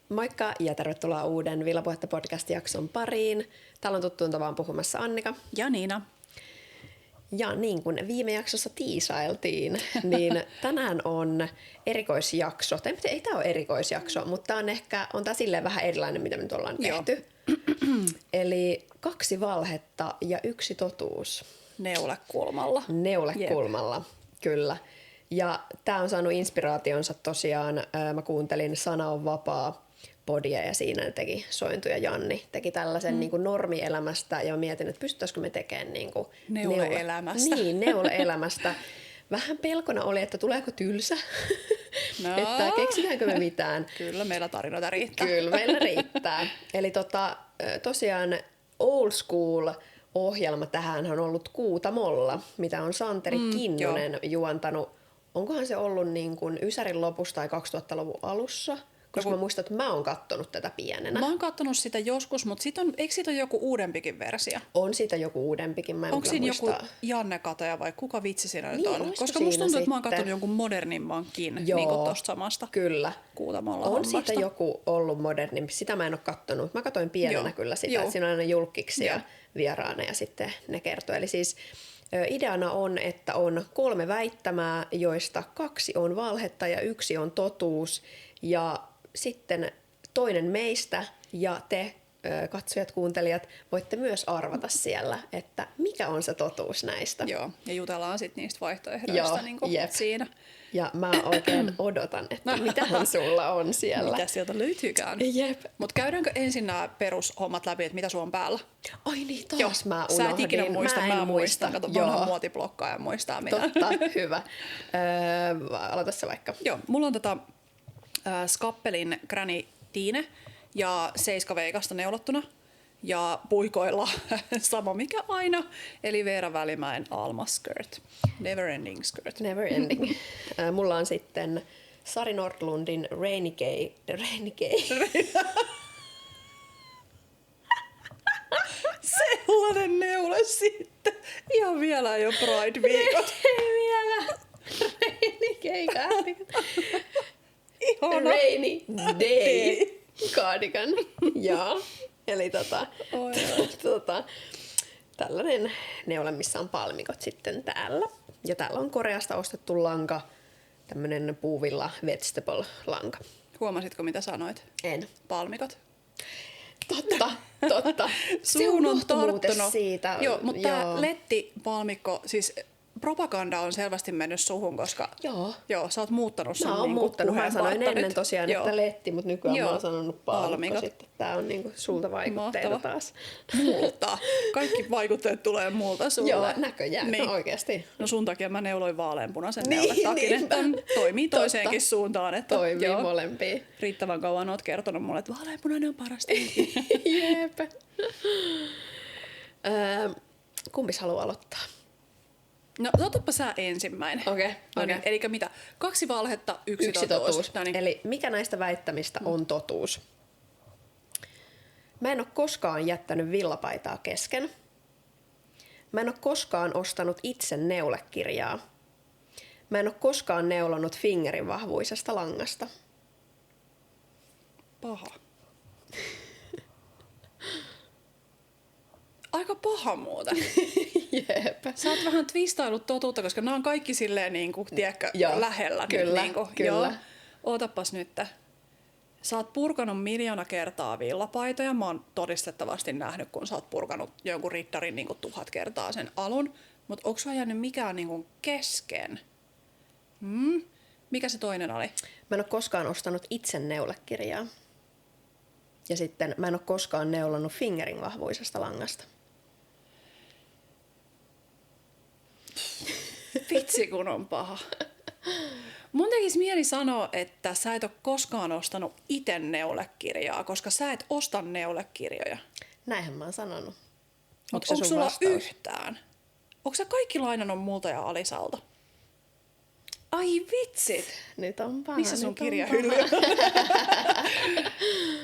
Moikka ja tervetuloa uuden Villapuhetta podcast-jakson pariin. Täällä on tuttuun tavaan puhumassa Annika. Ja Niina. Ja niin kuin viime jaksossa tiisailtiin, niin tänään on erikoisjakso. Tai ei tämä ole erikoisjakso, mutta tämä on ehkä silleen vähän erilainen, mitä me nyt ollaan tehty. Eli 2 valhetta ja 1 totuus. Neulekulmalla. Neulekulmalla, kyllä. Ja tämä on saanut inspiraationsa tosiaan, mä kuuntelin Sana on vapaa -podia ja siinä ne teki Sointu ja Janni teki tällaisen niin kuin normielämästä ja mietin, että pystyttäisikö me tekemään niin kuin neuleelämästä. Niin, neuleelämästä. Vähän pelkona oli, että tuleeko tylsä, No. että keksitäänkö me mitään. Kyllä meillä tarinoita riittää. Kyllä meillä riittää. Eli tosiaan old school ohjelma tähän on ollut Kuutamolla, mitä on Santeri Kinnunen juontanut. Onkohan se ollut niin kuin Ysärin lopussa tai 2000-luvun alussa? Koska mä muistan, että mä oon kattonut tätä pienenä. Mä oon kattonut sitä joskus, mutta eikö siitä ole joku uudempikin versio? On siitä joku uudempikin, mä en Onko siinä muista. joku Janne Kataja vai kuka vitsi siinä Niin, nyt on? olisiko Koska siinä musta tuntuu, että mä oon sitten kattonut jonkun modernimmankin Joo, niin kuin tosta samasta Kyllä. Kuutamolla On hommasta. siitä joku ollut modernimpi. Sitä mä en ole kattonut. Mä katsoin pienenä kyllä sitä, että siinä on aina julkkiksi ja vieraana ja sitten ne kertoo. Eli siis ideana on, että on 3 väittämää, joista 2 on valhetta ja 1 on totuus. Ja sitten toinen meistä ja te katsojat, kuuntelijat, voitte myös arvata siellä, että mikä on se totuus näistä. Joo, ja jutellaan sitten niistä vaihtoehdoista niin kuin siinä. Ja mä oikein odotan, että mitähän sulla on siellä. Mitä sieltä löytyykään. Jep. Mutta käydäänkö ensin nämä perushommat läpi, että mitä sulla on päällä? Ai niin, taas mä unohdin. Sä et ikinä muista, mä muistan. Kato, vanha Joo. muotiblokkaaja muistaa minä. Totta, hyvä. Aloita se vaikka. Joo, mulla on Skappelin Granny Tiine ja 7 veikasta neulottuna. Ja puikoilla sama mikä aina, eli Veera Välimäen Alma Skirt. Never Ending Skirt. Never Ending. Mulla on sitten Sari Nordlundin Rainy Gay. Sellainen neule sitten. Ihan vielä jo Pride-viikot. Ei vielä. Rainy Gay Ihana. Rainy Day cardigan. Joo. Eli tällainen neule, missä on palmikot sitten täällä. Ja täällä on Koreasta ostettu lanka, tämmönen puuvilla vegetable-lanka. Huomasitko mitä sanoit? En. Palmikot. Totta. Suun on muuten tarttunut. siitä. Joo, mutta tämä lettipalmikko, siis propaganda on selvästi mennyt suhun, koska sä oot muuttanut sun mä oon muuttanut. Mä sanoin ennen tosiaan, että letti, mutta nykyään mä oon sanonut palmikko sitten. Tää on niinku sulta vaikutteita Mahtava. taas. Multa. Kaikki vaikutteet tulee multa sulle. Joo, näköjään. Niin. No oikeesti. No sun takia mä neuloin vaaleanpunaisen Niin, neuletakin, niinpä. että toimii Totta. toiseenkin suuntaan. Että Toimii molempiin. Riittävän kauan oot kertonut mulle, että vaaleanpunainen on parasta. Jep. Kumpis haluaa aloittaa? No otapa sä ensimmäinen. Okei. No niin, elikkä mitä? 2 valhetta, 1 totuus. No niin. Eli mikä näistä väittämistä on totuus? Mä en ole koskaan jättänyt villapaitaa kesken. Mä en ole koskaan ostanut itse neulekirjaa. Mä en ole koskaan neulonut fingerin vahvuisesta langasta. Paha. Aika paha muuten. Jep. Sä oot vähän twistailut totuutta, koska nämä on kaikki silleen niinku, tiedätkö, lähellä. Kyllä, niinku. kyllä. Joo. Ootapas nyt. Sä oot purkanut 1,000,000 kertaa villapaitoja. Mä oon todistettavasti nähnyt, kun sä oot purkanut jonkun riddarin niinku 1000 kertaa sen alun. Mutta onko sulla jäänyt mikään niinku kesken? Mikä se toinen oli? Mä en ole koskaan ostanut itse neulekirjaa. Ja sitten mä en ole koskaan neulannut fingerin vahvuisesta langasta. Vitsi kun on paha. Mun tekisi mieli sanoa, että sä et ole koskaan ostanut itse neulekirjaa, koska sä et osta neulekirjoja. Näinhän mä oon sanonut. Onko se sun sulla vastaus? yhtään? Onko sä kaikki lainannut multa ja Alisalta? Ai vitsit! Nyt on paha. Missä sun nyt on kirjahylly paha. on?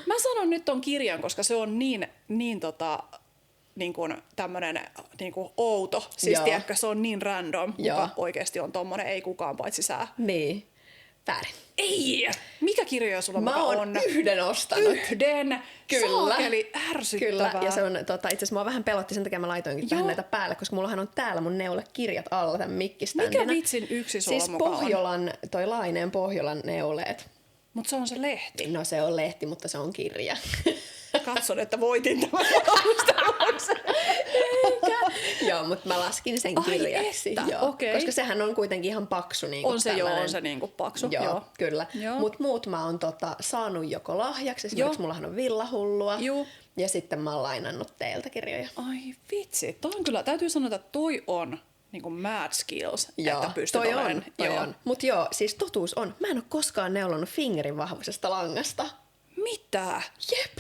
Mä sanon nyt ton kirjan, koska se on niin kuin tämmönen niin kuin outo. Siis Joo. tiedätkö, se on niin random, Joo. joka oikeasti on tommonen, ei kukaan paitsi sä. Niin. Väärin. Ei! Mikä kirjoja sulla Mä oon on? yhden ostanut. Yhden? Kyllä. Saakeli, ärsyttävää. Kyllä, ja se on, itse asiassa mua vähän pelotti, sen takia mä laitoinkin vähän näitä päälle, koska mullahan on täällä mun neulekirjat alla tämän mikkiständinä. Mikä vitsin yksi sulla siis mukaan Pohjolan, toi Laineen Pohjolan neuleet. Mutta se on se lehti. No se on lehti, mutta se on kirja. Katson, että voitin tämän. Joo, mutta mä laskin sen kirjaksi. Joo, okei. koska sehän on kuitenkin ihan paksu. Niin kuin On se tällainen. on se niinku paksu. Joo, kyllä. Joo. Mutta muut mä oon saanut joko lahjaksi, esimerkiksi mullahan on Villahullua. Joo. Ja sitten mä oon lainannut teiltä kirjoja. Ai vitsi, toi on kyllä, täytyy sanoa, että toi on niinku mad skills, että pystyt toi olemaan. on. Mutta joo, siis totuus on, mä en ole koskaan neulonut fingerin vahvuisesta langasta. Mitä? Jep.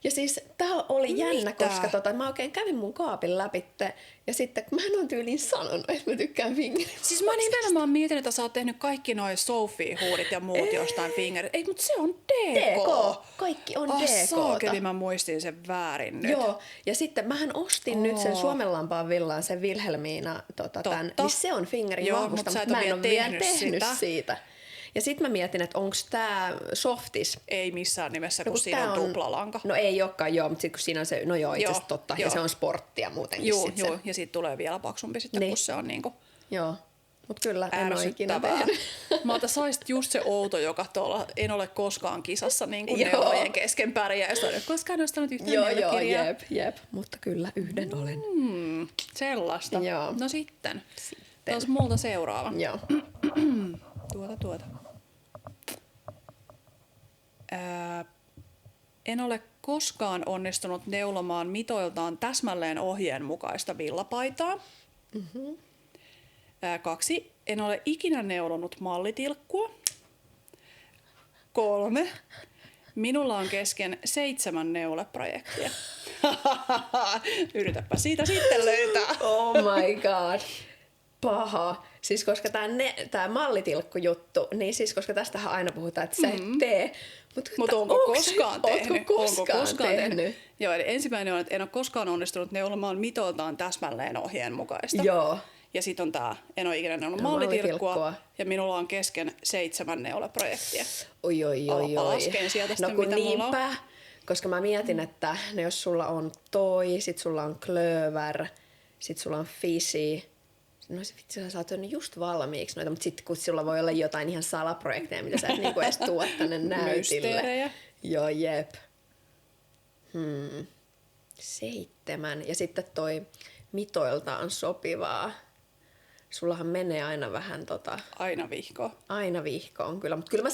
Ja siis tää oli jännä, Mitä? koska mä oikein kävin mun kaapin läpitte ja sitten mä en ole tyyliin sanonut, että mä tykkään fingerin. Siis mä nimenomaan mietin, että sä oot tehnyt kaikki noi Sophie-huudit ja muut jostain fingerit. Ei, mutta se on DK. Kaikki on DK. Saakeli, DK. mä muistin sen väärin nyt. Joo, ja sitten mähän ostin nyt sen Suomenlampaan villaan, sen Wilhelmiina, tän, niin se on fingerin Joo, vahvusta, mutta sä et mutta mä en ole ole vielä tehnyt tehnyt sitä. siitä. Ja sitten mä mietin, että onko tää softis. Ei missään nimessä, kun kun siinä tää on tuplalanka. No ei olekaan, joo, mutta sit kun siinä on se, no joo, itse asiassa totta, ja joo. se on sporttia muutenkin Joo, sit joo. se. Ja siitä tulee vielä paksumpi sitten, Niin. kun se on niinku Joo, mutta kyllä en ole ikinä ärsyttävää. tehnyt. Mä otan saisit just se outo, joka tuolla en ole koskaan kisassa niin kuin Joo. neulojen kesken pärjää. Ja en ole koskaan nostanut yhtään Joo, neulokirjaa. jep, mutta kyllä yhden olen. Sellaista. Joo. No sitten. Taas multa seuraava. Joo. Tuota. En ole koskaan onnistunut neulomaan mitoiltaan täsmälleen ohjeen mukaista villapaitaa. 2. En ole ikinä neulonut mallitilkkua. 3. Minulla on kesken 7 neuleprojektia. Yritäpä siitä sitten löytää. Oh my god. Paha. Siis koska tää mallitilkku-juttu, niin siis koska tästähän aina puhutaan, että sä et tee. Mutta onko koskaan tehnyt? Onko koskaan tehnyt? Joo, eli ensimmäinen on, että en ole koskaan onnistunut neulomaan mitoiltaan täsmälleen ohjeen mukaista. Joo. Ja sitten on tää, en ole ikinä neulonut No, mallitilkkua. mallitilkkua. Ja minulla on kesken 7 neuleprojektia. Oi. Alappa laskeen sieltä No sitten, kun mitä mulla on. niinpä, koska mä mietin, että no jos sulla on toi, sit sulla on klöver, sit sulla on fisi. No se vitsi, sä saat just valmiiksi noita, mutta sitten kun sulla voi olla jotain ihan salaprojekteja, mitä sä et niinku edes tuo tänne näytille. Mysteerejä. Joo, jep. 7. Ja sitten toi mitoiltaan sopivaa. Sullahan menee aina vähän Aina vihko. aina vihkoon kyllä. Mutta kyllä mä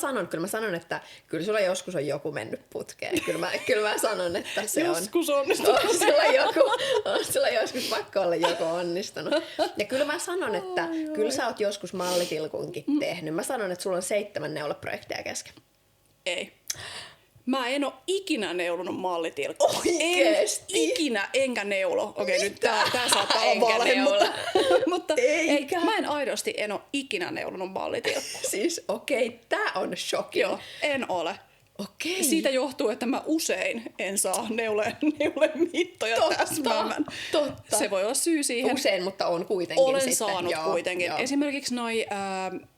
sanon, että kyllä sulla joskus on joku mennyt putkeen. Kyllä mä sanon, että se Joskus on onnistunut. on sulla joskus pakko olla joku onnistunut. Ja kyllä mä sanon, että kyllä sä oot joskus mallitilkunkin tehnyt. Mä sanon, että sulla on 7 neulaprojekteja kesken. Ei. Mä en oo ikinä neulunut mallitilkkua. Oikeesti? Ikinä enkä neulo. Okei, nyt tää saattaa olla Enkä valhe, neula. mutta ei, Eikä. mä en aidosti en oo ikinä neulonut mallitilkkua. Siis okei, tää on shocking. Joo, en ole. Okei. Siitä johtuu, että mä usein en saa neuleen mittoja täsmäämään. Totta. Se voi olla syy siihen. Usein, mutta on kuitenkin Olen sitten. saanut Joo, kuitenkin. joo. Esimerkiksi noi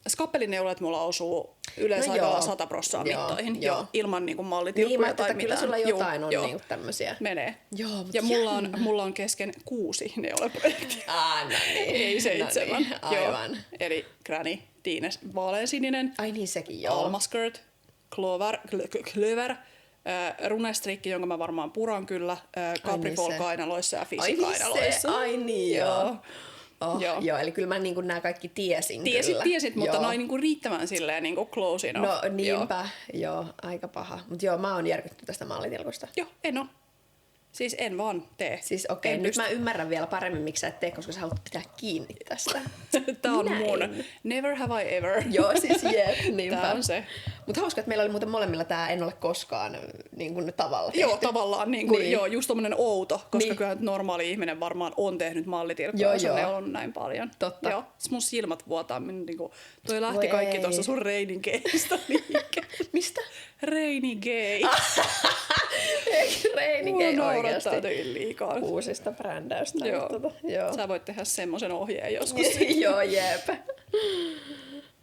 skappelineulet mulla osuu yleensä No aika joo. 100% mittoihin. Joo. Jo, ilman niinku Niin, mallitilkkuja mä tai että kyllä mitään. sulla jotain on Joo. niinku tämmösiä. Menee. Joo, mut Ja jännä. mulla on kesken 6 neuleprojektia. No niin. Ei 7. No niin, aivan. Joo. Eli Granny, Tiines, vaaleansininen, Ai niin sekin joo. Alma Skirt, Clover, runestrikki, jonka mä varmaan puran kyllä, Caprifol se. kainaloissa ja Ai Fisi niin kainaloissa. se, ai niin joo. Joo. Joo, eli kyllä mä niinku nämä kaikki tiesin kyllä. Tiesit, mutta Joo. noin niinku riittävän silleen niinku close enough. No niinpä, joo, aika paha. Mutta joo, mä oon järkyttynyt tästä mallitilkusta. Joo, en oo. Siis en vaan tee. Siis okei, En nyt pysty. mä ymmärrän vielä paremmin, miksi sä et tee, koska sä haluat pitää kiinni tästä. Tää on Näin. mun. Never have I ever. Joo, siis jep, niinpä. Tää on se. Mutta hauska, että meillä oli muuten molemmilla tää en ole koskaan niin kuin tavalla tehty. Joo, tavallaan niin kuin, Niin. joo, just tommonen outo, koska Niin. kyllä normaali ihminen varmaan on tehnyt mallitilkkoa, Joo, jos on joo. neulonut näin paljon. Totta. Joo, sit mun silmät vuotaa, niinku, toi lähti Voi kaikki ei. tuosta sun Reinigeistä liikkeelle. Mistä? Reinigei. Reinike Mua oikeasti. naurattaa tyyli liikaa. Uusista brändäystä. Joo. Joo. Sä voit tehdä semmosen ohjeen joskus. Joo, jep.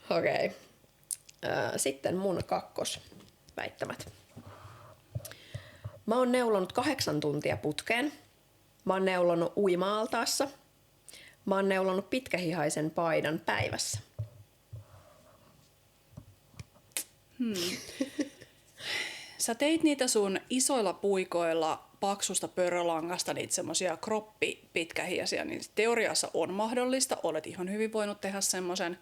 Okei. Sitten mun kakkosväittämät. Mä oon neulonut 8 tuntia putkeen. Mä oon neulonut uima-altaassa. Mä oon neulonut pitkähihaisen paidan päivässä. Sä teit niitä sun isoilla puikoilla paksusta pörrölangasta, niitä semmosia kroppipitkähiäsiä, niin teoriassa on mahdollista. Olet ihan hyvin voinut tehdä semmoisen.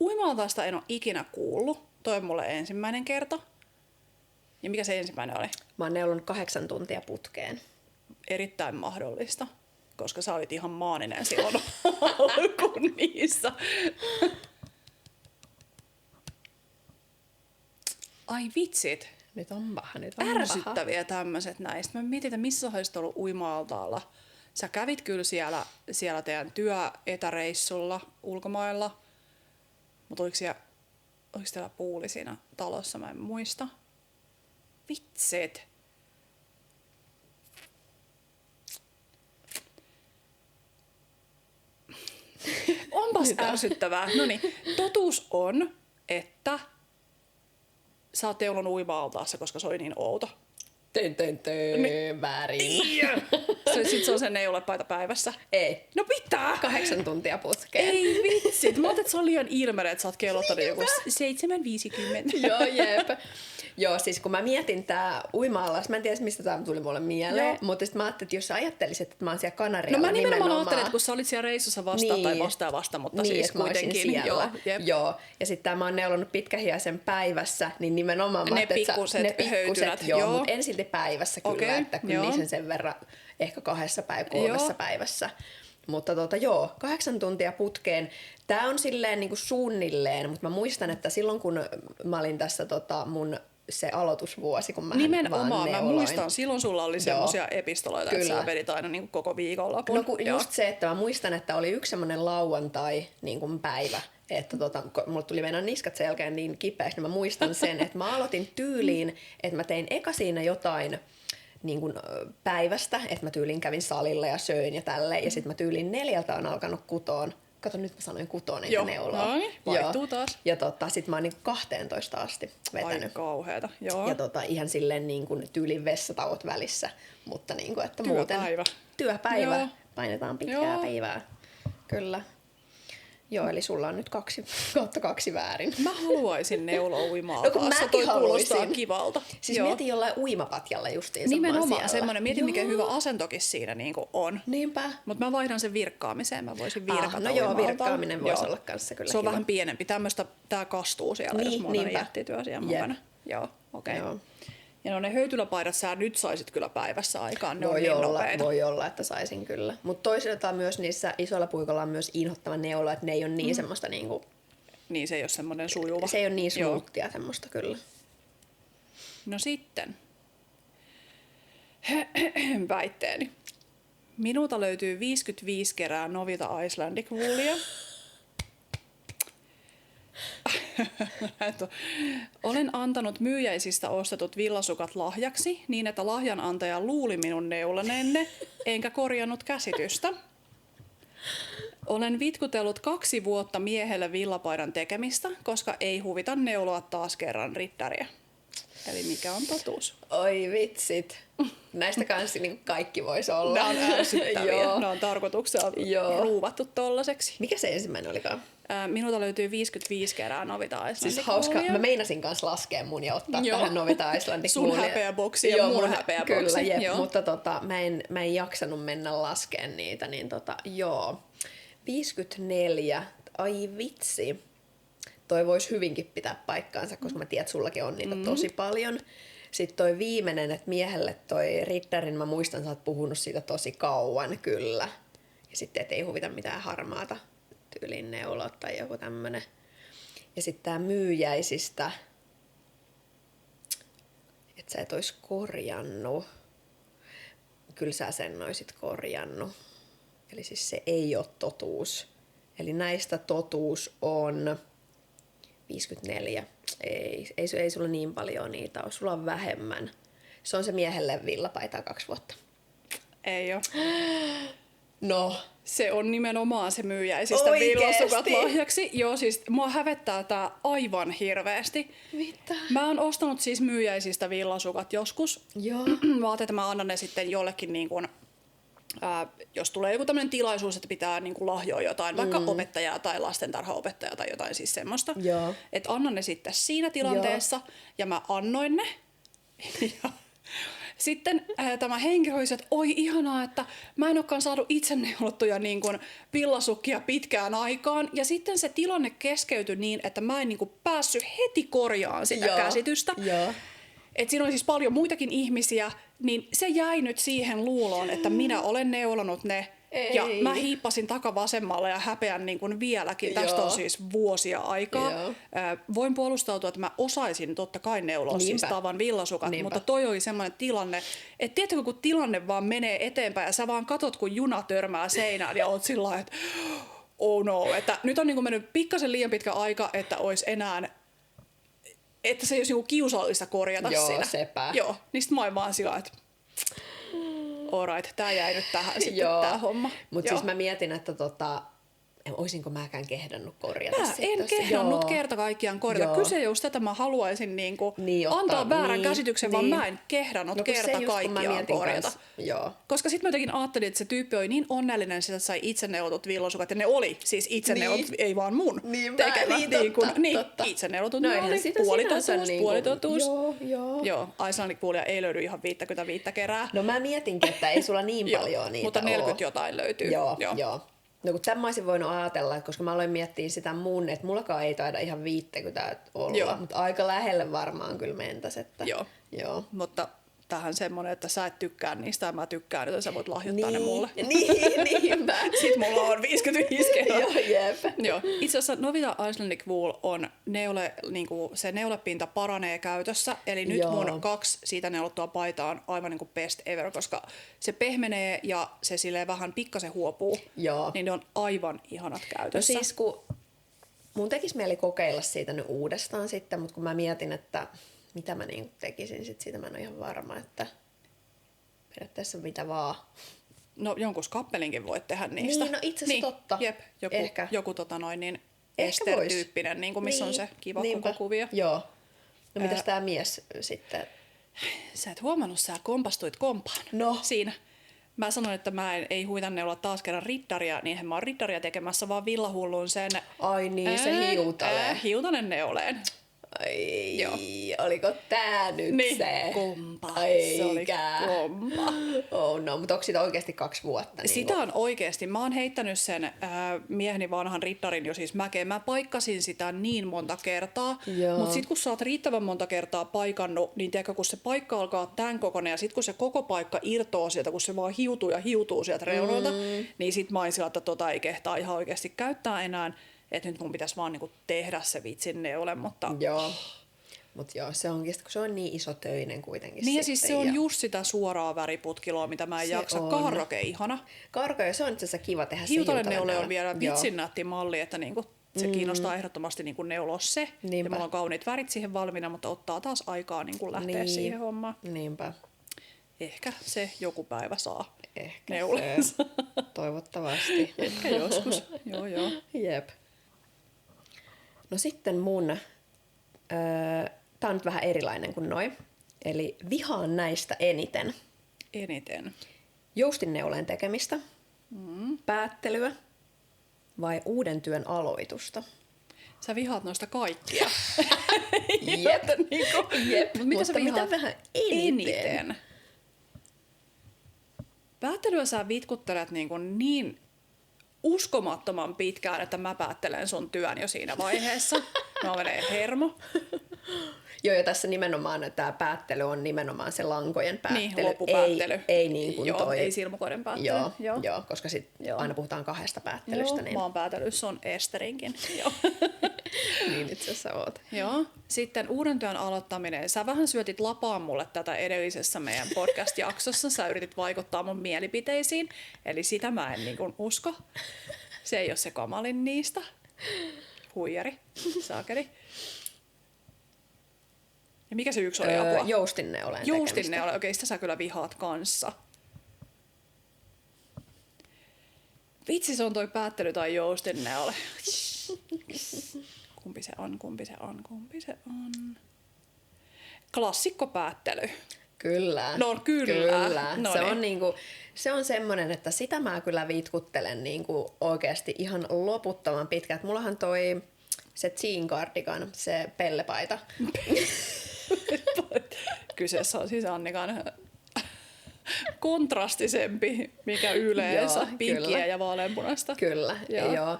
Uima-altaasta en ole ikinä kuullut. Toi on mulle ensimmäinen kerta. Ja mikä se ensimmäinen oli? Mä oon neulonut 8 tuntia putkeen. Erittäin mahdollista, koska sä olit ihan maaninen silloin alkuun niissä. Ai vitsit. Nyt on paha. Ärsyttäviä tämmöiset näistä. Mä mietin, että missä olisit ollut uima-altaalla. Sä kävit kyllä siellä teidän työetäreissulla ulkomailla, mutta oliko teillä puuli siinä talossa? Mä en muista. Vitsit. Onpas ärsyttävää. Noniin, totuus on, että sä oot neulonut uima-altaassa, koska se oli niin outo. Väärin. Sitten se on se neulepaita päivässä. Ei. No pitää! 8 tuntia putkeen. Ei vitsit. Mä ajattelin, että se on liian ilmere, että sä oot kellottanut joku 7.50. Joo, jep. Joo, siis kun mä mietin tää uima-allas, mä en tiedä mistä tää tuli mulle mieleen, mutta sitten mä ajattelin, että jos sä ajattelisit, että mä oon siellä Kanarialla No mä nimenomaan ajattelin, että kun sä olit siellä reissussa vastaan niin, tai vasta, mutta niin, siis kuitenkin. Joo, ja sitten mä oon neulonut pitkähiäisen päivässä, niin nimenomaan mä ajattelin, että ne pikkuset, joo, mutta en silti päivässä kyllä, Okei, että kyllä niisen sen verran ehkä 3 päivässä. Mutta 8 tuntia putkeen. Tää on silleen niinku suunnilleen, mutta mä muistan, että silloin kun mä olin tässä mun se aloitusvuosi, kun mä nimenomaan, mä neuloin. muistan, silloin sulla oli semmoisia epistoloita, kyllä, että sä vedit aina niin koko viikonlopun. No just se, että mä muistan, että oli yksi semmoinen lauantai niin kuin päivä, että mulle tuli meidän niskat selkeän niin kipeäksi, niin mä muistan sen, että mä aloitin tyyliin, että mä tein eka siinä jotain niin kuin päivästä, että mä tyyliin kävin salilla ja söin ja tälleen, ja sitten mä tyyliin 4 on alkanut kutoon. Kato, nyt mä sanoin kutoon eikä neuloa. Vaihtuu taas. Ja sit mä oon niin 12 asti vetänyt. Ai kauheeta, joo. Ja ihan silleen niin kuin tyylin vessatauot välissä, mutta niin kuin, että työpäivä. Joo. Painetaan pitkää päivää. Kyllä. Joo, eli sulla on nyt 2/2 väärin. Mä haluaisin neuloa uima-altaassa. Toi kuulostaa kivalta. Siis mietin jollain uimapatjalla justiin nimenomaan semmoinen. Mietin, mikä hyvä asentokin siinä niinku on. Niinpä. Mutta mä vaihdan sen virkkaamiseen. Mä voisin virkata no joo, virkkaaminen voisi olla kanssa kyllä se on kiva. vähän pienempi. Tää kastuu siellä, jos mulla on jättityö siellä mukana. Joo, okei. Okay. Ja no ne höytyläpaidat sä nyt saisit kyllä päivässä aikaan, ne on niin nopeita. Voi olla, että saisin kyllä. Mutta toisaalta myös niissä isoilla puikoilla on myös inhottava neulo, että ne ei ole niin semmoista niinku... Niin se ei ole semmoinen sujuva. Se ei ole niin smoothia semmoista kyllä. No sitten. Väitteeni. Minulta löytyy 55 kerää Novita Icelandic woolia. Olen antanut myyjäisistä ostetut villasukat lahjaksi niin, että lahjanantaja luuli minun neulanenne, enkä korjannut käsitystä. Olen vitkutellut 2 vuotta miehelle villapaidan tekemistä, koska ei huvita neuloa taas kerran rittäriä. Eli mikä on totuus? Oi vitsit. Näistä kanssa niin kaikki voisi olla. Nämä on ärsyttäviä. Ne on tarkoituksella ruuvattu tollaseksi. Mikä se ensimmäinen olikaan? Minulta löytyy 55 kerää Novita Icelandic. Siis hauska. Mä meinasin kanssa laskea mun ja ottaa tähän Novita Icelandic. Sun häpeäboksi ja mun häpeäboksi. Kyllä, mutta mä en jaksanut mennä laskeen niitä. Niin 54. Ai vitsi. Toi voisi hyvinkin pitää paikkaansa, koska mä tiedän, että sullakin on niitä tosi paljon. Sitten toi viimeinen, että miehelle toi Ritterin, mä muistan, sä oot puhunut siitä tosi kauan kyllä. Ja sitten, et ei huvita mitään harmaata tyyliin neulot tai joku tämmönen. Ja sitten tää myyjäisistä, että sä et ois korjannut. Kyllä sä sen oisit korjannut. Eli siis se ei ole totuus. Eli näistä totuus on 54. Ei sulla niin paljon niitä ole. Sulla on vähemmän. Se on se miehelle villapaita 2 vuotta. Ei oo. No. Se on nimenomaan se myyjäisistä Oikeesti? villasukat lahjaksi. Joo, siis mua hävettää tää aivan hirveästi. Mitä? Mä oon ostanut siis myyjäisistä villasukat joskus. Joo. Mä ajattelin, että mä annan ne sitten jollekin niin kuin, jos tulee joku tämmöinen tilaisuus, että pitää niin kuin lahjoa jotain, vaikka opettajaa tai lastentarhaopettajaa tai jotain siis semmoista. Joo. Että annan ne sitten siinä tilanteessa ja mä annoin ne. Ja sitten tämä henkilö oli, että oi ihanaa, että mä en olekaan saanut itse neulottuja niin kuin villasukkia pitkään aikaan. Ja sitten se tilanne keskeytyi niin, että mä en niin kuin päässyt heti korjaan sitä käsitystä. Joo. Et siinä oli siis paljon muitakin ihmisiä, niin se jäi nyt siihen luuloon, että minä olen neulonut ne. Ei. Ja mä hiippasin takavasemmalle ja häpeän niin kuin vieläkin. Tästä on siis vuosia aikaa. Voin puolustautua, että mä osaisin totta kai neuloa siis tavan villasukat, mutta toi oli semmoinen tilanne, että tiedätkö, kun tilanne vaan menee eteenpäin ja sä vaan katot, kun juna törmää seinään ja oot sillä lailla, että oh no, että nyt on niin kuin mennyt pikkasen liian pitkä aika, että olisi enää, että se ei olisi niin kuin kiusallista korjata siinä. Sepä. Joo, niin sit mä oon vaan sillä, että alright, tää jäi nyt tähän sitten tää homma. Mutta siis mä mietin, että oisinko mäkään kehdannut korjata mä en kehdannut kerta kaikkiaan korjata. Kyse just tätä mä haluaisin niinku antaa väärän käsityksen, vaan mä en kehdannut kerta kaikkiaan korjata. Koska sit mä jotenkin ajattelin, että se tyyppi oli niin onnellinen, että sai itse neulotut villasukat. Ja ne oli siis itse neulotut, ei vaan mun tekemät. Itse neulotut ne oli puolitotuus. Joo, Icelandic Poolia ei löydy ihan 55 kerää. No mä mietinkin, että ei sulla niin paljon niitä mutta 40 jotain löytyy. Joo. No kun tämän mä olisin voinut ajatella, koska mä aloin miettiä sitä mun, että mullakaan ei taida ihan 50 olla, mutta aika lähelle varmaan kyllä mentäisi. Että, joo. Mutta tähän semmoinen, että sä et tykkää niistä ja mä tykkään, että sä voit lahjoittaa ne mulle. Niinpä. Sitten mulla on 55 kertaa. Joo, jep. Joo. Itse asiassa Novita Icelandic Wool on se neulepinta paranee käytössä. Eli nyt mun 2 siitä neulottua paitaa on aivan niin kuin best ever, koska se pehmenee ja se silleen vähän pikkasen huopuu. Joo. Niin ne on aivan ihanat käytössä. No siis kun mun tekisi mieli kokeilla siitä nyt uudestaan sitten, mutta kun mä mietin, että mitä mä niin tekisin sit siitä, mä en ole ihan varma, että periaatteessa mitä vaan. No jonkun skappelinkin voit tehdä niistä. Niin, no itse asiassa totta. Jep, joku Ester-tyyppinen, niin kuin missä on se kiva koko kuvio. Joo. No mitäs tää mies sitten? Sä et huomannut, sä kompastuit kompaan. No. Siinä. Mä sanoin, että mä ei huitanne olla taas kerran riddaria, niin mä oon riddaria tekemässä, vaan villahullun sen. Ai niin, se hiutale. Hiutanen neuleen. Ai, oliko tää nyt se? Kompa. Eikä. Se oli kompa. Oh no, mutta onko sitä oikeasti 2 vuotta? Niin sitä on oikeasti. Mä oon heittänyt sen mieheni vanhan riddarin jo siis mäkeen. Mä paikkasin sitä niin monta kertaa. Mutta sit kun sä oot riittävän monta kertaa paikannut, niin tiedätkö, kun se paikka alkaa tämän kokoinen ja sit kun se koko paikka irtoaa sieltä, kun se vaan hiutuu ja hiutuu sieltä reunoilta, niin sit mä oon sillä, että ei kehtaa ihan oikeasti käyttää enää. Että nyt mun pitäisi vaan niinku tehdä se vitsin neule, mutta... Joo. Mutta joo, se onkin, kun se on niin iso töinen kuitenkin. Niin ja siis se on just sitä suoraa väriputkiloa, mitä mä en jaksa. Kaarroke ihana. Kaarroke, se on itse asiassa kiva tehdä se hiutaleneule on vielä vitsin nätti malli, että niinku se kiinnostaa ehdottomasti niinku neuloa se. Niinpä. Ja mulla on kauniit värit siihen valmiina, mutta ottaa taas aikaa niinku lähteä siihen hommaan. Niinpä. Ehkä se joku päivä saa ehkä neuleensa. Toivottavasti. Ehkä joskus. Joo. Jep. No sitten mun, tää on nyt vähän erilainen kuin noi, eli vihaan näistä eniten. Joustineuleen tekemistä, päättelyä vai uuden työn aloitusta? Sä vihaat noista kaikkia. Jep. Mitä sä vihaat vähän eniten? Päättelyä sä vitkuttelet niin uskomattoman pitkään, että mä päättelen sun työn jo siinä vaiheessa. Mä menee hermo. Joo, ja tässä nimenomaan tämä päättely on nimenomaan se lankojen päättely. Niin, loppupäättely. Ei niin kuin toi. Ei silmukoiden päättely. Joo, koska aina puhutaan 2 päättelystä. Joo, niin. mä oon päätellyt sun Esterinkin. Niin itse asiassa oot. Joo. Sitten uuden työn aloittaminen. Sä vähän syötit lapaan mulle tätä edellisessä meidän podcast-jaksossa. Sä yritit vaikuttaa mun mielipiteisiin. Eli sitä mä en niin kuin usko. Se ei ole se kamalin niistä. Huijari. Saakeli. Ja mikä se yksi oli apua? Joustinneule. Joustinneule. Okei, sitä sä kyllä vihaat kanssa. Vitsi, se on toi päättely tai joustinneule. Kumpi se on? Klassikko päättely. Kyllä. No kyllä. Se on semmoinen, että sitä mä kyllä vitkuttelen niinku oikeasti ihan loputtoman pitkään. Mullahan se jean cardigan, se pellepaita. Kyseessä on siis Annikan kontrastisempi, mikä yleensä, Joo, pinkkiä kyllä. ja vaaleanpunaista. Kyllä, joo.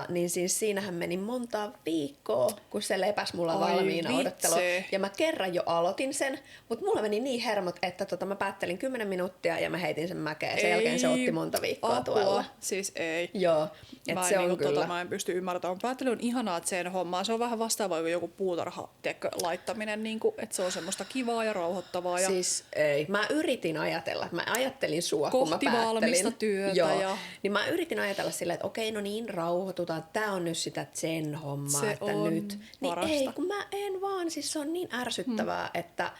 Niin siis siinähän meni monta viikkoa, kun se lepäs mulla valmiina odottelua. Ja mä kerran jo aloitin sen, mutta mulla meni niin hermot, että mä päättelin 10 minuuttia ja mä heitin sen mäkeen. Sen jälkeen se otti monta viikkoa tuolla. Siis ei. Joo, Mä se on kyllä. Mä en pysty ymmärtämään. Päättely on ihanaa, että sen hommaa. Se on vähän vastaavaa kuin joku puutarha laittaminen, niin kuin, että se on semmoista kivaa ja rauhoittavaa. Ja Siis ei. Mä yritin ajatella, mä ajattelin sua, kun mä kohti päättelin. valmista työtä. Joo. Ja Niin mä yritin ajatella silleen, että okei, no niin, rauhoitutaan. Tää on nyt sitä zen-hommaa, Se että on nyt. parasta. Niin ei, kun mä en vaan. Siis se on niin ärsyttävää, että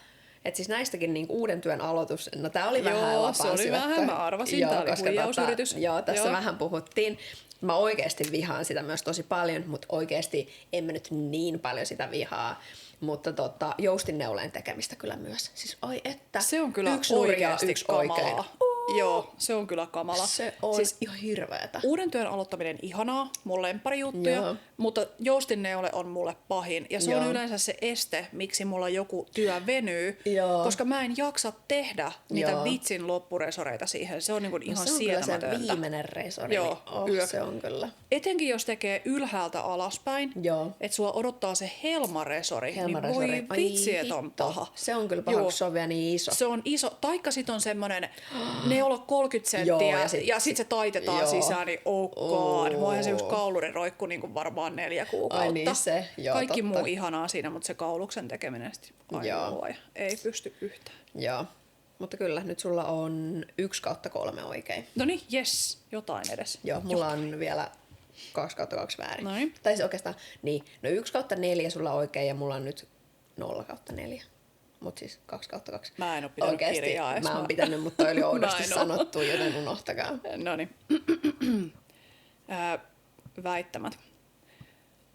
siis näistäkin niin uuden työn aloitus, no tää oli vähän Joo, lapaan se oli syöttö. vähän, mä arvasin, tää oli koska huijausyritys. Joo, tässä Joo. vähän puhuttiin. Mä oikeasti vihaan sitä myös tosi paljon, mutta oikeasti en mä nyt niin paljon sitä vihaa. Mutta joustinneuleen tekemistä kyllä myös. Siis oi että. se on kyllä yksi nurin ja oikeasti yksi oikein. kamalaa. Joo, se on kyllä kamala. Se on Siis ihan hirveetä. uuden työn aloittaminen ihanaa, mun lempparijuttuja, Joo. mutta joustinneule on mulle pahin. Ja se Joo. on yleensä se este, miksi mulla joku työ venyy, Joo. koska mä en jaksa tehdä niitä Joo. vitsin loppuresoreita siihen. Se on niin ihan Se on kyllä se sietämätöntä. viimeinen resori. Joo, niin, se on kyllä. Etenkin jos tekee ylhäältä alaspäin, Joo. että sua odottaa se helmaresori, Helmaresori. niin voi Ai vitsi, että on hitto. paha. Se on kyllä paha, Joo. kun se on vielä niin iso. Se on iso, taikka sit on semmonen neula 30 senttiä Joo, ja sit se taitetaan joo. sisään, niin oh god. Muahan se yksi kauluri roikku niin varmaan 4 kuukautta. Ai niin se, joo, Kaikki totta. muu ihanaa siinä, mutta se kauluksen tekeminen sit, ai Joo. luoja, ei pysty yhtään. Joo. Mutta kyllä, nyt sulla on 1/3 oikein. No niin, jes, jotain edes. Joo, mulla on vielä 2/2 väärin. Noin. Tai siis oikeastaan, niin, no 1/4 sulla oikein ja mulla on nyt 0/4. Mut siis 2/2. Mä en oo pitänyt Oikeesti, kirjaa edes. mä oon pitänyt, mutta toi oli oudosti Mä en oo. sanottu, joten unohtakaa. No niin. Väittämät.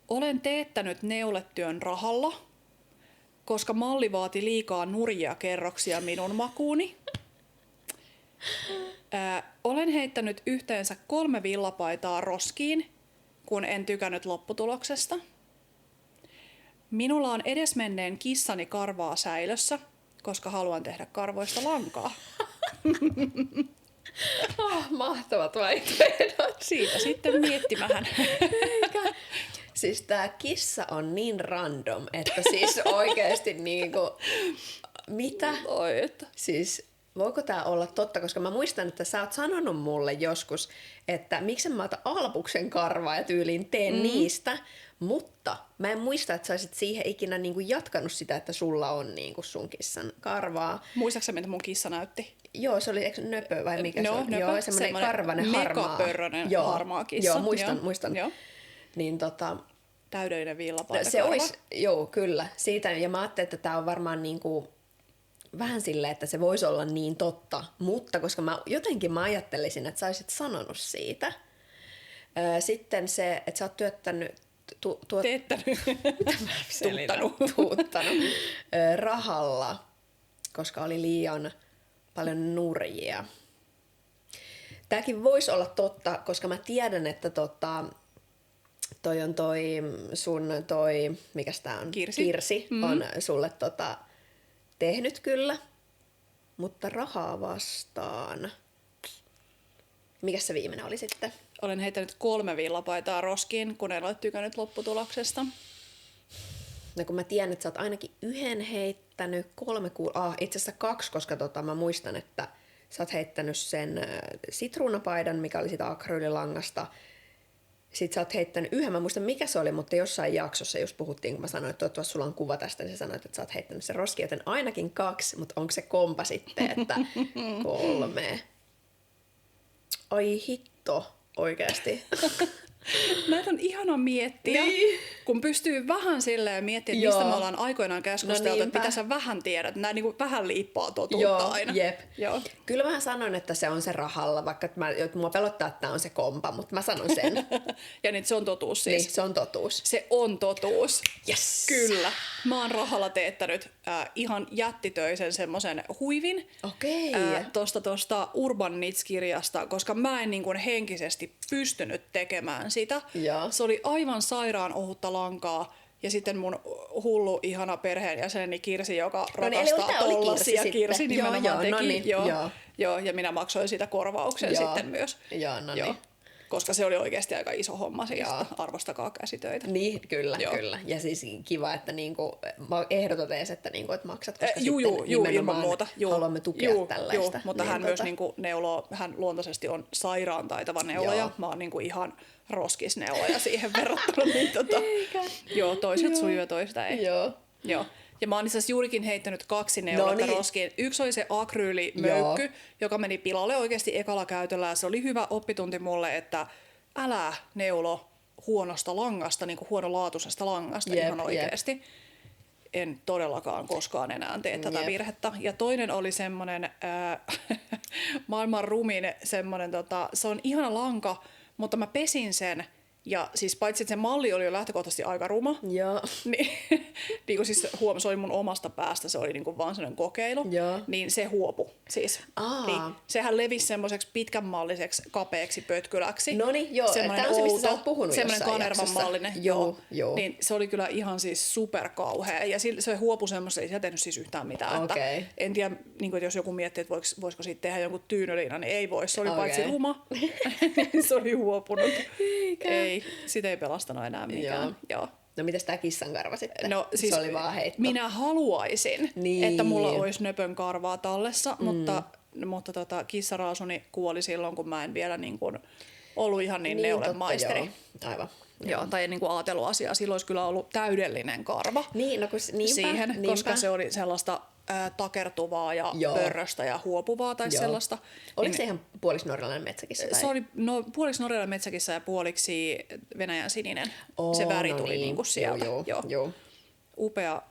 Olen teettänyt neuletyön rahalla, koska malli vaati liikaa nurjia kerroksia minun makuuni. Olen heittänyt yhteensä 3 villapaitaa roskiin, kun en tykännyt lopputuloksesta. Minulla on edesmenneen kissani karvaa säilössä, koska haluan tehdä karvoista lankaa. Mahtavat vaihtoehdot. Siitä sitten miettimähän. Siis tää kissa on niin random, että siis oikeesti niinku, mitä? Oi, että. Siis voiko tää olla totta, koska mä muistan, että sä oot sanonut mulle joskus, että miksen mä otan Alpuksen karvaa ja tyyliin teen niistä, mutta mä en muista, että sä olisit siihen ikinä niinku jatkanut sitä, että sulla on niinku sun kissan karvaa. Muistaakseni, mitä mun kissa näytti? Joo, se oli eikö nöpö vai mikä se on? Nöpö, Joo, semmoinen karvanen harmaa. megapörrönen harmaa kissa. Joo, muistan. Joo. Niin Täydellinen villapaita se karva. olisi, joo, kyllä. Siitä, ja mä ajattelin, että tää on varmaan niinku vähän silleen, että se voisi olla niin totta, mutta koska mä ajattelisin, että sä olisit sanonut siitä. Sitten se, että sä oot Teettänyt. tuuttanut rahalla, koska oli liian paljon nurjia. Tääkin voisi olla totta, koska mä tiedän, että toi on mikäs tää on? Kirsi on sulle tehnyt kyllä, mutta rahaa vastaan. Mikäs se viimeinen oli sitten? Olen heittänyt 3 villapaitaa roskiin, kun en ole tykännyt lopputuloksesta. No kun mä tiedän, että sä oot ainakin 1 heittänyt, 3 itse asiassa 2, koska mä muistan, että sä oot heittänyt sen sitruunapaidan, mikä oli sitä akryylilangasta. Sitten sä oot heittänyt 1, mä muistan mikä se oli, mutta jossain jaksossa just puhuttiin, kun mä sanoin, että toivottavasti sulla on kuva tästä, niin sä sanoit, että sä oot heittänyt sen roskiin, joten ainakin 2, mutta onko se kompa sitten, että 3? Ai hitto, oikeasti. Näitä on ihana miettiä. Niin. kun pystyy vähän silleen miettimään, että mistä me ollaan aikoinaan keskusteltu, että mitä sä vähän tiedät. Nämä niin vähän liippaa totuutta aina. Jep. Joo. Kyllä mä sanon, että se on se rahalla, vaikka mua pelottaa, että tämä on se kompa, mutta mä sanon sen. Ja niin se on totuus siis. Niin, se on totuus. Se on totuus. Yes. Kyllä. Mä oon rahalla teettänyt ihan jättitöisen semmoisen huivin. Okei. Tosta Urban Knits-kirjasta, koska mä en niin kuin henkisesti pystynyt tekemään sitä. Ja. Se oli aivan sairaan ohutta lankaa. Ja sitten mun hullu, ihana perheenjäseneni Kirsi, joka rakastaa tollasia. Kirsi nimenomaan teki. No niin, joo, ja minä maksoin siitä korvauksen sitten myös. Joo, no niin. Koska se oli oikeasti aika iso homma siis, arvostakaa käsitöitä. Niin, kyllä. Ja siis kiva, että niinku, ehdotat edes, että maksat, koska ilman muuta. Haluamme tukea tällaista. Mutta hän myös niinku neuloo, hän luontaisesti on sairaan taitava neuloja. Mä oon niinku ihan roskisneuloja siihen verrattuna. Niin toiset sujuu ja toista ei. Joo. Ja mä oon itse asiassa juurikin heittänyt 2 neuletta roskiin. Yksi oli se akryylimöykky, joka meni pilalle oikeasti ekalla käytöllä. Ja se oli hyvä oppitunti mulle, että älä neulo huonosta langasta, niin kuin huonolaatuisesta langasta ihan oikeasti. En todellakaan koskaan enää tee tätä virhettä. Ja toinen oli semmoinen maailman rumin semmoinen, se on ihana lanka, mutta mä pesin sen. Ja siis paitsi, että se malli oli jo lähtökohtaisesti aika ruma, niin siis se oli mun omasta päästä, se oli niin kuin vaan sellainen kokeilu, niin se huopui siis. Niin, sehän levisi semmoiseksi pitkänmalliseksi kapeaksi pötkyläksi. No niin, joo, tämä on se, mistä sä oot puhunut semmoinen kanervan mallinen. Joo. Niin se oli kyllä ihan siis superkauhea. Ja se huopui semmoista, ei se tehnyt siis yhtään mitään. Okay. Että en tiedä, niin kuin, että jos joku miettii, että voisiko siitä tehdä jonkun tyynöliinan, niin ei voi. Se oli paitsi ruma, se oli huopunut. Ei, sitä ei pelastanut enää mikään. Joo. No mitäs tää kissankarva sitten? No, siis se oli vaan heitto. Minä haluaisin, että mulla olisi nöpön karvaa tallessa, mutta kissaraasuni kuoli silloin, kun mä en vielä niin kuin ollut ihan niin neulemaisteri. Joo. Aivan. Joo, tai niin kuin ajatellut asiaa. Silloin olisi kyllä ollut täydellinen karva siihen, koska se oli sellaista takertuvaa ja pörröstä ja huopuvaa tai sellaista. Oliko se ihan puoliksi norjalainen metsäkissä? Tai? Se oli puoliksi norjalainen metsäkissä ja puoliksi Venäjän sininen. Se väri tuli niin kuin sieltä. Joo.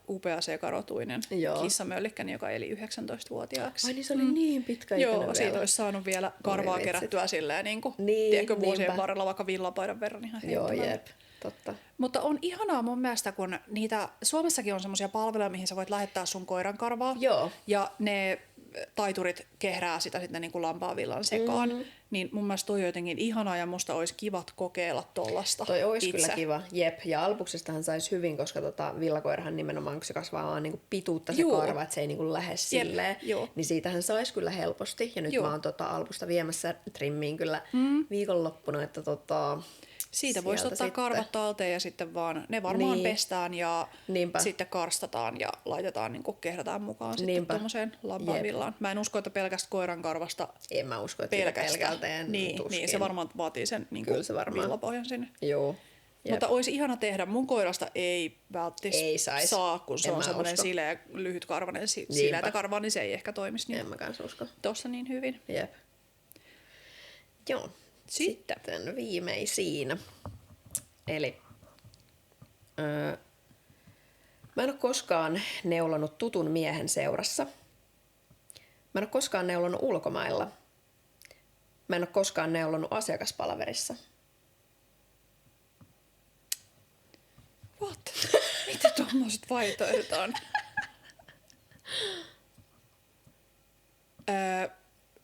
Upea sekarotuinen kissamöllikkäni, joka eli 19-vuotiaaksi. Ai niin se oli niin pitkä ikäinen vielä. Siitä olisi saanut vielä karvaa kerättyä silleen, niin kuin, tiedätkö, vuosien varrella vaikka villapaidan verran ihan heittämällä. Joo, jep. Totta. Mutta on ihanaa mun mielestä, kun Suomessakin on semmoisia palveluja, mihin sä voit lähettää sun koiran karvaa. Joo. Ja ne taiturit kehrää sitä sitten niin kuin lampaavillan sekaan. Niin mun mielestä toi on jotenkin ihanaa ja musta olisi kivat kokeilla tollasta toi olisi itse. Kyllä kiva. Jep. Ja albuksestahan saisi hyvin, koska villakoirahan nimenomaan, kun se kasvaa vaan niinku pituutta se karva, että se ei niinku lähde silleen. Niin siitähän saisi kyllä helposti. Ja nyt mä oon albusta viemässä trimmiin kyllä viikonloppuna, että siitä voisi ottaa karvat talteen ja sitten vaan ne varmaan pestään ja sitten karstataan ja laitetaan, niin kuin kehdataan mukaan sitten tuommoiseen lampaanvillaan. Mä en usko, että pelkästä koiran karvasta en mä usko, että pelkälteen niin, se varmaan vaatii sen niin kuin villapohjan sinne. Joo. Mutta olisi ihana tehdä. Mun koirasta ei välttämättä saa, kun se on semmoinen sileä, lyhytkarvainen, sileätä karvaa, niin se ei ehkä toimisi niin. En mä kans usko. Tossa niin hyvin. Jep. Joo. Sitten viimeisiin. Eli mä en ole koskaan neulonut tutun miehen seurassa. Mä en ole koskaan neulonut ulkomailla. Mä en ole koskaan neulonut asiakaspalaverissa. What? Mitä tuommoiset vaihtoehdot on?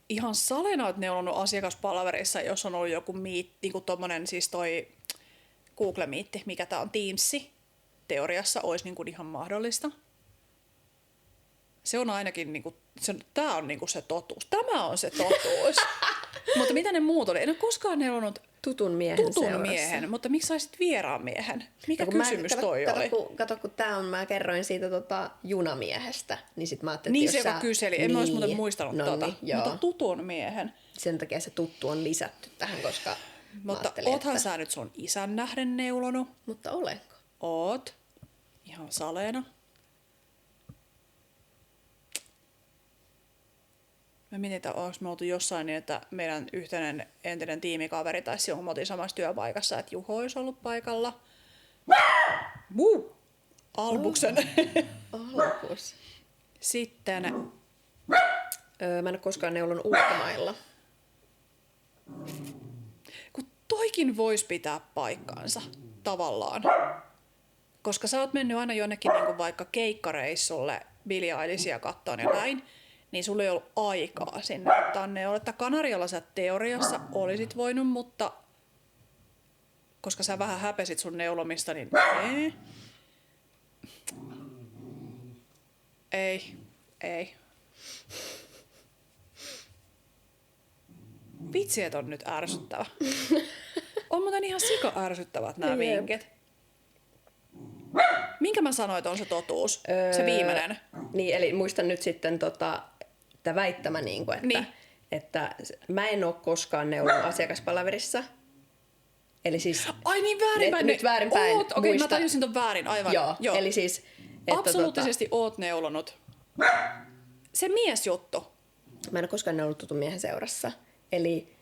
Ihan salena oot neulonut asiakaspalaverissa, jos on ollut joku niinku tommonen, siis toi Google Meet, mikä tää on, Teamsi, teoriassa olisi niinku ihan mahdollista. Se on ainakin niinku, tää on niinku se totuus. Tämä on se totuus. Mutta mitä ne muut oli? En ole koskaan neulonut tutun miehen, mutta miksi saisit vieraan miehen? Mikä kysymys toi oli? Kato, kun mä kerroin siitä junamiehestä, niin sit mä ajattelin, niin että se kyseli, en mä olisi muuten muistanut mutta tutun miehen. Sen takia se tuttu on lisätty tähän, koska mutta oothan sä nyt sun isän nähden neulonut? Mutta olenko? Oot. Ihan saleena. Mä mietin, että onko me oltu jossain niin, että meidän yhteinen entinen tiimikaveri tai silloin kun me oltiin samassa työpaikassa, että Juho olisi ollut paikalla. Albuksen. Albus. Sitten Mä en ole koskaan neulonut ulkomailla. kun toikin voisi pitää paikkaansa tavallaan. Koska sä oot mennyt aina jonnekin niin kuin vaikka keikkareissulle Billie Eilishia kattoon ja näin, niin sulla ei ollut aikaa sinne ottaa neuletta. Kanarialla sä teoriassa olisit voinut, mutta koska sä vähän häpesit sun neulomista, niin ei. Vitsi, et on nyt ärsyttävä. On muuten ihan sika ärsyttävät nämä vinkit. Minkä mä sanoin, että on se totuus? Se viimeinen. Niin, eli muistan nyt sitten tämä väittämä, että mä en ole koskaan neulonut asiakaspalaverissa. Eli siis... Ai niin, väärinpäin. Nyt väärinpäin. Okei, mä tajusin ton väärin, aivan. Joo. Eli siis... Että absoluuttisesti oot neulonut. Se miesjuttu. Mä en ole koskaan neulonut tutun miehen seurassa. Eli...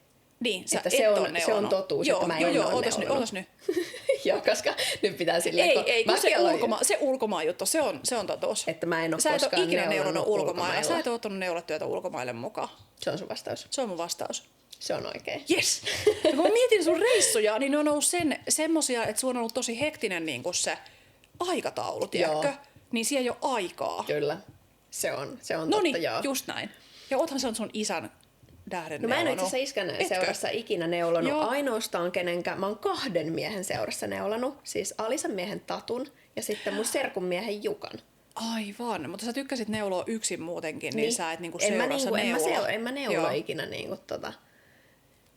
Niin, sä että et se on totuus, että mä en ole neulonut. Ootas nyt. Joo, koska nyt pitää silleen... Ei, kun se ulkomaan juttu, se on totuus. Että mä en ole sä koskaan et ole ikinä neulonut ulkomailla. Sä et ole ottanut neulatyötä ulkomaille mukaan. Se on sun vastaus. Se on mun vastaus. Se on oikein. Yes. Ja kun mä mietin sun reissuja, niin ne on ollut semmosia, että sulla on ollut tosi hektinen niin kuin se aikataulu, tiedätkö? Niin siellä ei ole aikaa. Kyllä. Se on totta, Noniin, joo. just näin. Ja oothan se on sun isän tähden No mä en neulonut. itse asiassa iskän seurassa ikinä neulonut. Joo. Ainoastaan mä oon 2 miehen seurassa neulonut. Siis Alisan miehen Tatun ja sitten mun serkun miehen Jukan. Aivan, mutta sä tykkäsit neuloa yksin muutenkin, niin sä et niinku En mä neulo ikinä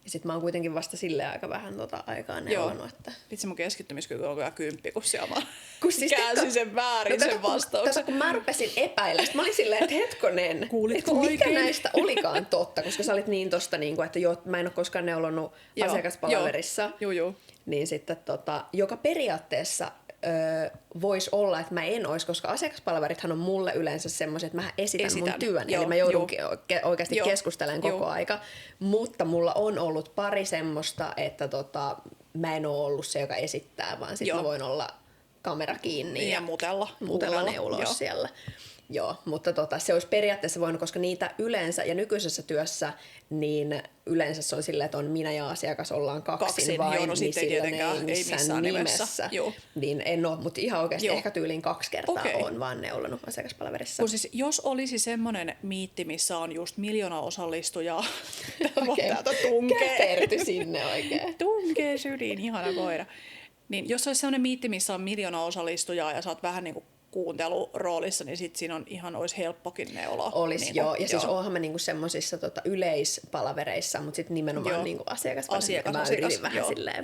Ja sit mä oon kuitenkin vasta silleen aika vähän aikaa neulonut. Että... Vitsi mun keskittymiskyky on kyllä 10, kun siellä mä siis käänsin sen väärin sen vastauksen. Kun mä rupesin epäillä, mä olin silleen, että hetkonen, Kuulitko mikä oikein? näistä olikaan totta, koska sä olit niin tosta, että mä en ole koskaan neulonut asiakaspalaverissa. Joo. Niin sitten joka periaatteessa voisi olla, että mä en olisi, koska asiakaspalverithan on mulle yleensä semmoiset, että mä esitän mun työn, eli mä joudun oikeasti keskustelemaan koko aika, mutta mulla on ollut pari semmoista, että mä en ole ollut se, joka esittää, vaan sitten mä voin olla kamera kiinni ja mutella neuloa siellä. Joo, mutta se olisi periaatteessa voinut, koska niitä yleensä ja nykyisessä työssä, niin yleensä se on silleen, että on minä ja asiakas ollaan kaksin vain, joo, no niin silloin ei missään nimessä. Niin en ole, mutta ihan oikeasti ehkä tyyliin 2 kertaa olen vaan neulonut asiakaspalverissa. Kun siis, jos olisi semmoinen miitti, missä on just 1 000 000 osallistujaa, täältä tunkee. Käperty sinne oikein. Tunkee syliin, ihana koira. Niin jos olisi semmoinen miitti, missä on 1 000 000 osallistujaa ja sä oot vähän niin kuin kuunteluroolissa, niin sit siinä on ihan olisi helppokin neuloa. Olisi niin joo, ja siis oonhan mä niinku semmosissa yleispalavereissa, mutta sitten nimenomaan niinku asiakas. Mä yritin vähän silleen.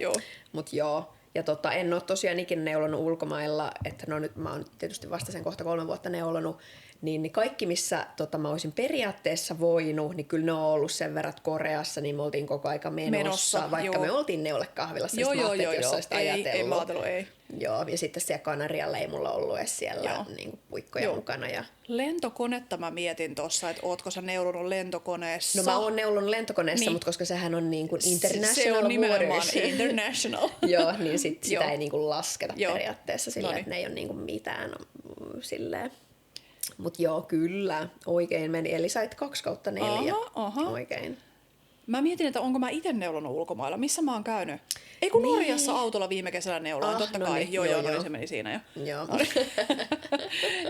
Mut joo, ja en ole tosiaan ikinä neulonut ulkomailla, että no nyt mä oon tietysti vasta sen kohta 3 vuotta neulonut, niin kaikki missä mä olisin periaatteessa voinut, niin kyllä ne on ollut sen verran, että Koreassa niin me oltiin koko aika menossa vaikka me oltiin neulekahvilassa, siis mä ajattelin, että jos olisit ajatellut. Ei. Joo, ja sitten siellä Kanarialla ei mulla ollut edes siellä niinku puikkoja mukana. Ja... Lentokonetta mä mietin tossa, että ootko sä neulonut lentokoneessa? No mä oon neulonut lentokoneessa, niin. Mutta koska sehän on niin kuin international se on nimenomaan waters. International. Joo, niin sitä ei niin kuin lasketa periaatteessa silleen, että ne ei ole niin kuin mitään silleen. Mut joo, kyllä, oikein meni. Eli sait 2/4. Aha. Oikein. Mä mietin, että onko mä itse neulonut ulkomailla. Missä mä oon käynyt? Ei kun Norjassa autolla viime kesänä neuloin, totta kai. Niin. Joo, se meni siinä jo. Joo.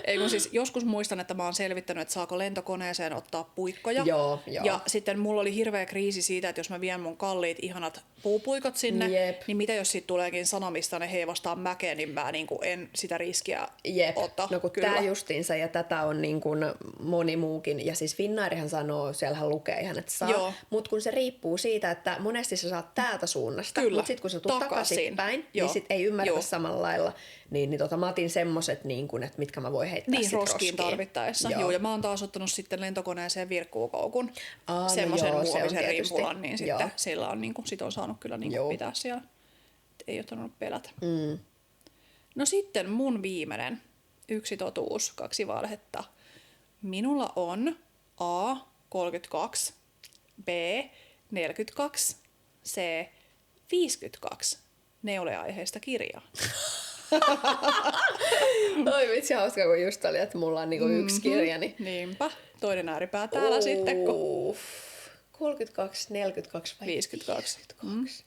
Ei kun siis joskus muistan, että mä oon selvittänyt, että saako lentokoneeseen ottaa puikkoja. Joo. Ja sitten mulla oli hirveä kriisi siitä, että jos mä vien mun kalliit ihanat puupuikot sinne, niin mitä jos siitä tuleekin sanomista, ne heivastaa mäkeen, niin mä niin kuin en sitä riskiä ota. No kun tää justiinsa, ja tätä on niin kuin moni muukin, ja siis Finnairihan sanoo, siellähän lukee ihan, että saa, mutta kun se riippuu siitä, että monesti sä saat täältä suunnasta, mutta sitten kun sä tulet takaisinpäin, niin sit ei ymmärrä samalla lailla. Niin mä otin semmoset, niin kun, että mitkä mä voin heittää niin, roskiin tarvittaessa. Joo, ja mä oon taas ottanut sitten lentokoneeseen virkkuukoukun, semmoisen muovisen rimpulan, niin sitten sillä on, niin kun, sit on saanut kyllä niin pitää siellä. Ei ole tarvinnut pelätä. No sitten mun viimeinen, 1 totuus, 2 valhetta. Minulla on A, 32, B, 42, C, 52 neuleaiheista kirjaa. Oi vitsi, hauskaa, kun just oli, että mulla on niinku yksi kirja. Niin... Niinpä. Toinen ääripää täällä sitten, kun 32, 42 vai 52. 52.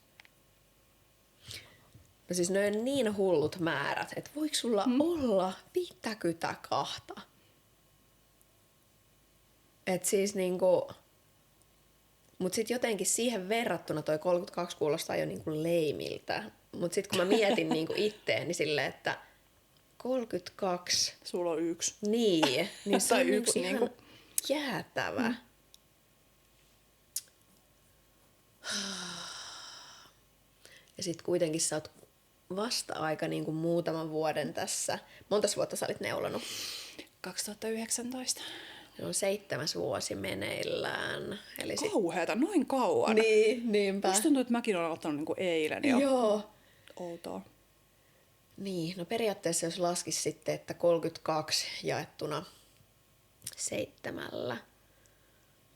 No siis ne on niin hullut määrät, että voiko sulla olla 52? Et siis niinku... Mut sit jotenkin siihen verrattuna toi 32 kuulostaa jo niinku leimiltä. Mut sit kun mä mietin niinku itteeni silleen, että 32... Sulla on yksi. Niin se on yksi ihan jäätävä. Ja sit kuitenkin sä oot vasta aika niinku muutaman vuoden tässä. Montas vuotta sä olit neulonut? 2019. Se on 7. vuosi meneillään. Eli Kauheeta, noin kauan. Niin, niinpä. Musta tuntuu, että mäkin olen aloittanut niinku eilen jo. Joo. Outoa. Niin, no periaatteessa jos laskis sitten, että 32 jaettuna 7.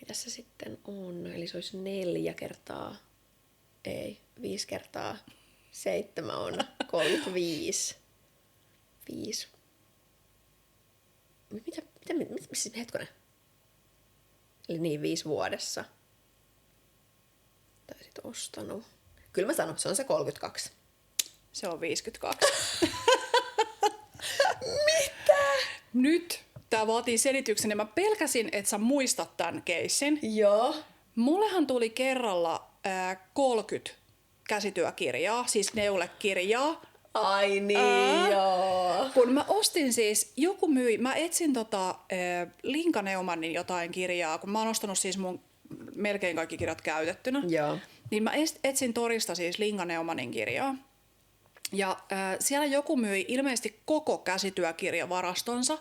Mitä se sitten on? Eli se olisi 4 kertaa, ei, 5 kertaa 7 on 35. 5. Mitä hetkonen? Eli niin 5 vuodessa. Taisit ostanut. Kyllä mä sanon, se on se 32. Se on 52. Mitä? Nyt tää vaatii selityksen ja mä pelkäsin, että sä muistat tämän keissin. Joo. Mullehan tuli kerralla 30 käsityökirjaa, siis neulekirjaa. Ai niin, joo. Kun mä ostin siis, joku myi, mä etsin Linka Neumannin jotain kirjaa, kun mä oon ostanut siis mun melkein kaikki kirjat käytettynä. Joo. Niin mä etsin torista siis Linka Neumannin kirjaa. Ja siellä joku myi ilmeisesti koko käsityökirjavarastonsa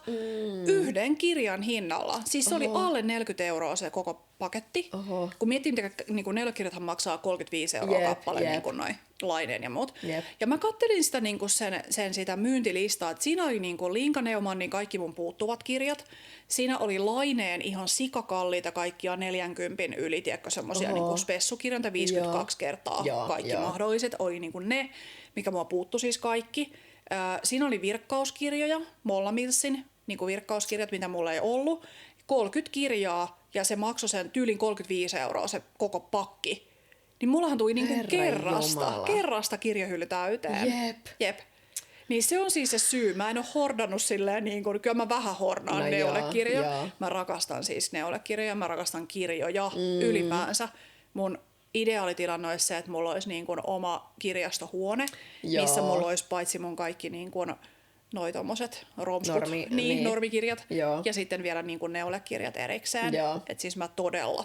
yhden kirjan hinnalla. Siis se oli alle 40 € se koko paketti. Oho. Kun miettii, mitä niin neulekirjathan maksaa 35 € kappale, niin kuin noi laineen ja muut. Jep. Ja mä kattelin sitä, niin kuin sen sitä myyntilistaa, että siinä oli niin kuin Linka Neumannin kaikki mun puuttuvat kirjat. Siinä oli laineen ihan sikakalliita kaikkia 40 yli, tiedätkö, semmosia niin kuin spessukirjoja 52 kertaa. Kaikki mahdolliset oli niin kuin ne, mikä mua puuttu siis kaikki. Siinä oli virkkauskirjoja, Molla Millsin niin kuin virkkauskirjat, mitä mulla ei ollut. 30 kirjaa ja se maksoi sen tyylin 35 € se koko pakki. Niin mullahan tuli niin kuin kerrasta kirjahylly täyteen. Jep. Niin se on siis se syy. Mä en ole hordannut silleen, niin kuin, kyllä mä vähän hordaan neulekirjoja. Mä rakastan siis neulekirjoja, mä rakastan kirjoja ylipäänsä. Mun ideaalitilanne olisi se, että mulla olisi niin kuin oma kirjastohuone, missä mulla olisi paitsi mun kaikki niin kuin noi tommoset romskut, normikirjat ja sitten vielä niin kuin neulekirjat erikseen. Et siis mä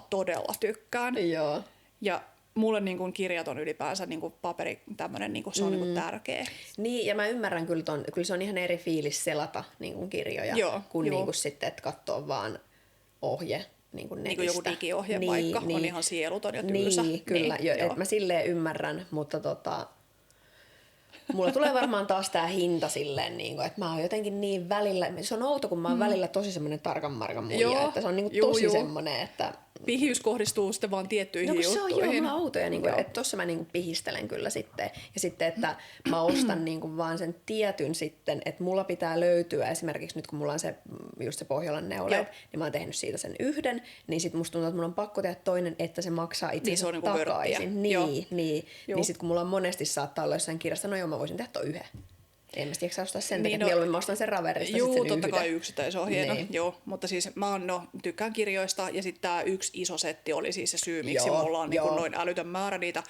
todella tykkään. Joo. Ja mulle niin kuin kirjat on ylipäänsä niin kuin paperi tämmönen, niin kuin se on niin kuin tärkeä. Niin, ja mä ymmärrän kyllä ton. Kyllä se on ihan eri fiilis selata niin kuin kirjoja, kuin niin kuin sitten, että katsoo vaan ohje. Niin kuin joku digiohje vaikka on ihan sieluton ja tylsä. Niin, kyllä. Et mä silleen ymmärrän, mutta mulla tulee varmaan taas tää hinta silleen, että mä oon jotenkin niin välillä, se on outo, kun mä oon välillä tosi semmonen tarkan markan muija, että se on niinku tosi semmonen, että... Pihiys kohdistuu sitten vaan tiettyihin juttuihin. No se on mulla outoja, että tossa mä niinku pihistelen kyllä sitten. Ja sitten, että mä ostan niinku vaan sen tietyn sitten, että mulla pitää löytyä esimerkiksi nyt kun mulla on just se Pohjolan neuleet, niin mä oon tehnyt siitä sen yhden, niin sit musta tuntuu, että mulla on pakko tehdä toinen, että se maksaa itse asiassa niin takaisin. Niin sit kun mulla on monesti saattaa olla jossain kirjassa, no joo mä voisin tehdä ton yhden. En mä tiedä, ostaa sen takia, että mieluummin mä ostan sen Ravelista sitten sen totta yhden. kai yksittäisohjeena. Niin. Joo, mutta siis mä tykkään kirjoista ja sitten tää yksi iso setti oli siis se syy, miksi mulla on niin noin älytön määrä niitä.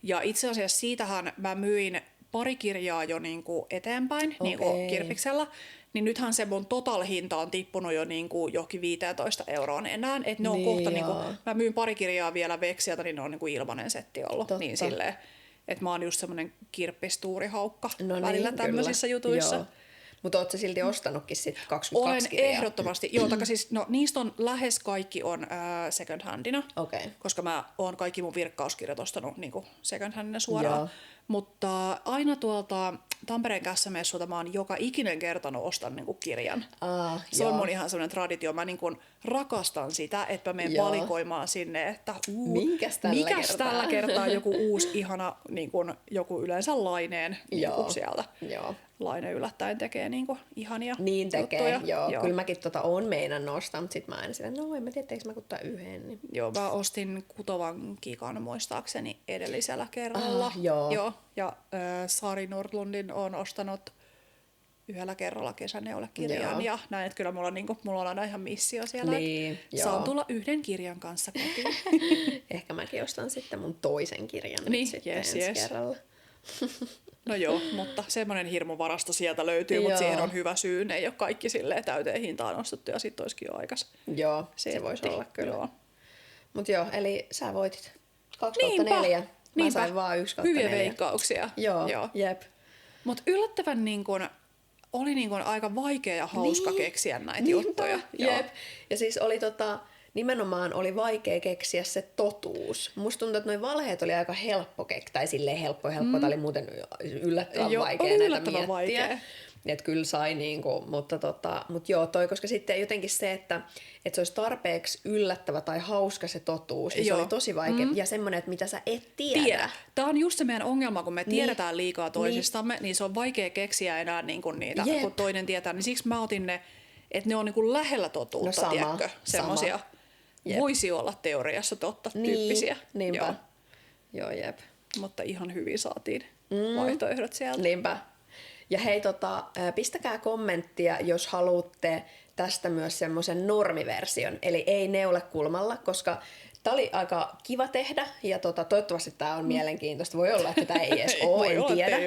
Ja itse asiassa siitähän mä myin pari kirjaa jo niinku eteenpäin niinku kirpiksellä. Niin nythän se mun total-hinta on tippunut jo niinku johonkin 15 € enää. Et ne on kohta, niinku, mä myyn pari kirjaa vielä Veksialta, niin ne on niinku ilmanen setti ollut. Totta. Niin silleen. Että mä oon just semmonen kirppistuurihaukka välillä tämmöisissä jutuissa. Mutta oot sä silti ostanutkin sit 22 kirjaa? Olen ehdottomasti. Siis, niistä on lähes kaikki on second handina, koska mä oon kaikki mun virkkauskirjat ostanut niinku second handina suoraan. Mutta aina tuolta Tampereen kässämessulta mä oon joka ikinen kertanut ostan niinku kirjan. Se on mun ihan semmoinen traditio. Mä niinku rakastan sitä, että mä menen valikoimaan sinne, että mikäs tällä kertaa joku uusi ihana, niinku, joku yleensä laineen niinku sieltä. Laine yllättäen tekee niinku ihania Niin tekee, juttuja. joo. Kyllä mäkin on meinannut ostaa, mutta sit mä aina silleen, no en mä tiedä, teekö mä kuttaa yhden. Niin. Joo, mä ostin kutovan kikan muistaakseni edellisellä kerralla. Joo. Ja Sari Nordlundin on ostanut yhdellä kerralla kesäneulekirjan. Joo. Ja näin, että kyllä mulla on aina ihan missio siellä. Niin, saan tulla yhden kirjan kanssa kotiin. Ehkä mäkin ostan sitten mun toisen kirjan Niin, nyt sitten yes. ensi kerralla. No joo, mutta semmoinen hirmuvarasto sieltä löytyy, mutta siihen on hyvä syy. Ne ei ole kaikki silleen täyteen hintaan ostettu ja sitten olisikin jo aikas. Joo, se voisi olla kyllä. Joo. Mut joo, eli sä voitit 2/4. Mä sain vaan 1/4. Hyviä veikkauksia. Joo, jep. Mutta yllättävän oli aika vaikea ja hauska keksiä näitä juttuja. Jep. Ja siis oli nimenomaan oli vaikea keksiä se totuus. Musta tuntuu, että noi valheet oli aika helppo tai silleen helppo. Tää oli muuten yllättävän vaikea oli näitä yllättävän miettiä. vaikea. Että kyllä sai mutta joo, koska sitten jotenkin se, että se olisi tarpeeksi yllättävä tai hauska se totuus, niin se oli tosi vaikea. Ja semmoinen, että mitä sä et tiedä. Tämä on just se meidän ongelma, kun me tiedetään liikaa toisistamme, niin se on vaikea keksiä enää niitä, kun toinen tietää. Niin siksi mä otin ne, että ne on lähellä totuutta, tiedätkö? Semmoisia voisi olla teoriassa totta tyyppisiä. Niinpä. Joo, jep. Mutta ihan hyvin saatiin vaihtoehdot sieltä. Niinpä. Ja hei, pistäkää kommenttia, jos haluatte tästä myös semmoisen normiversion, eli ei neulakulmalla, koska tää oli aika kiva tehdä ja toivottavasti tää on mielenkiintoista. Voi olla, että tää ei edes ole, en tiedä.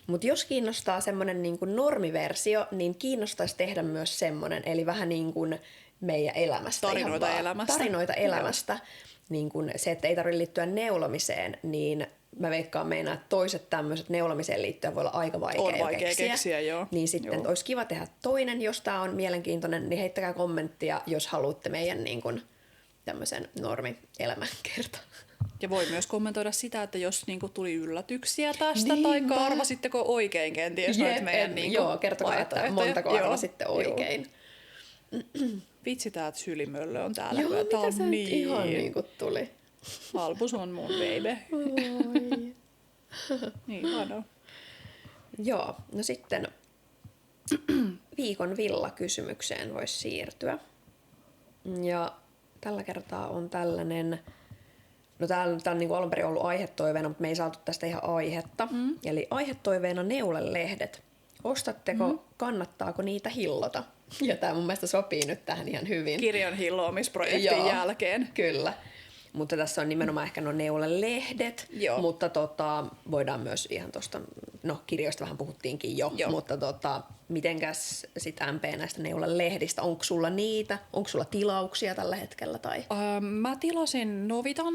Mutta jos kiinnostaa semmoinen niin kuin normiversio, niin kiinnostaisi tehdä myös semmoinen, eli vähän niin kuin meidän elämästä. Tarinoita elämästä. Niin kuin se, että ei tarvitse liittyä neulomiseen, niin mä veikkaan meinaa, että toiset tämmöiset neulomiseen liittyen voi olla aika vaikea keksiä. Joo. Niin sitten olisi kiva tehdä toinen, jos tää on mielenkiintoinen, niin heittäkää kommenttia, jos haluatte meidän niin kuin tämmöisen normielämänkerta. Ja voi myös kommentoida sitä, että jos niinku tuli yllätyksiä tästä tai arvasitteko oikein kenties noita meidän joo, kertokaa, että montako arvasitte oikein. Vitsi, tää sylimöllö on täällä. Joo, mitä on sä nyt ihan niinku tuli? Albus on mun baby. Niin, hienoa. Joo, no sitten viikon villa-kysymykseen voisi siirtyä. Ja tällä kertaa on tällainen, no tää on niinku alun perin ollut aihetoiveena, mutta me ei saatu tästä ihan aihetta. Eli aihetoiveena neulelehdet. Ostatteko, kannattaako niitä hillota? Ja tää mun mielestä sopii nyt tähän ihan hyvin. Kirjan hilloamisprojektin jälkeen. Kyllä. Mutta tässä on nimenomaan ehkä neulelehdet, mutta voidaan myös ihan tuosta, no kirjoista vähän puhuttiinkin jo. Mutta mitenkäs sit MP näistä neulelehdistä, onko sulla niitä, onko sulla tilauksia tällä hetkellä? Tai? Mä tilasin Novitan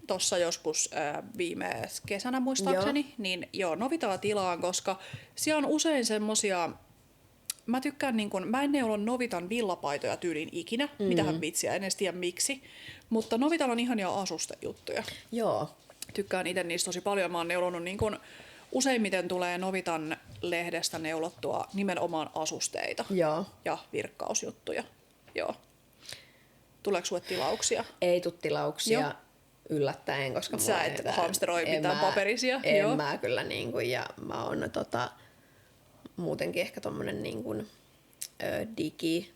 tuossa joskus viime kesänä muistaakseni, niin Novitaa tilaan, koska siellä on usein semmosia. Mä tykkään, mä en neulo Novitan villapaitoja tyylin ikinä, mitähän vitsiä, en edes tiedä miksi. Mutta Novitalla on ihania asustejuttuja. Joo. Tykkään itse niistä tosi paljon. Mä oon neulonut useimmiten tulee Novitan lehdestä neulottua nimenomaan asusteita ja virkkausjuttuja. Joo. Tuleeko sulle tilauksia? Ei tule tilauksia yllättäen, koska sä et hamsteroi mitään paperisia. En mä kyllä ja mä oon muutenkin ehkä tommonen digi,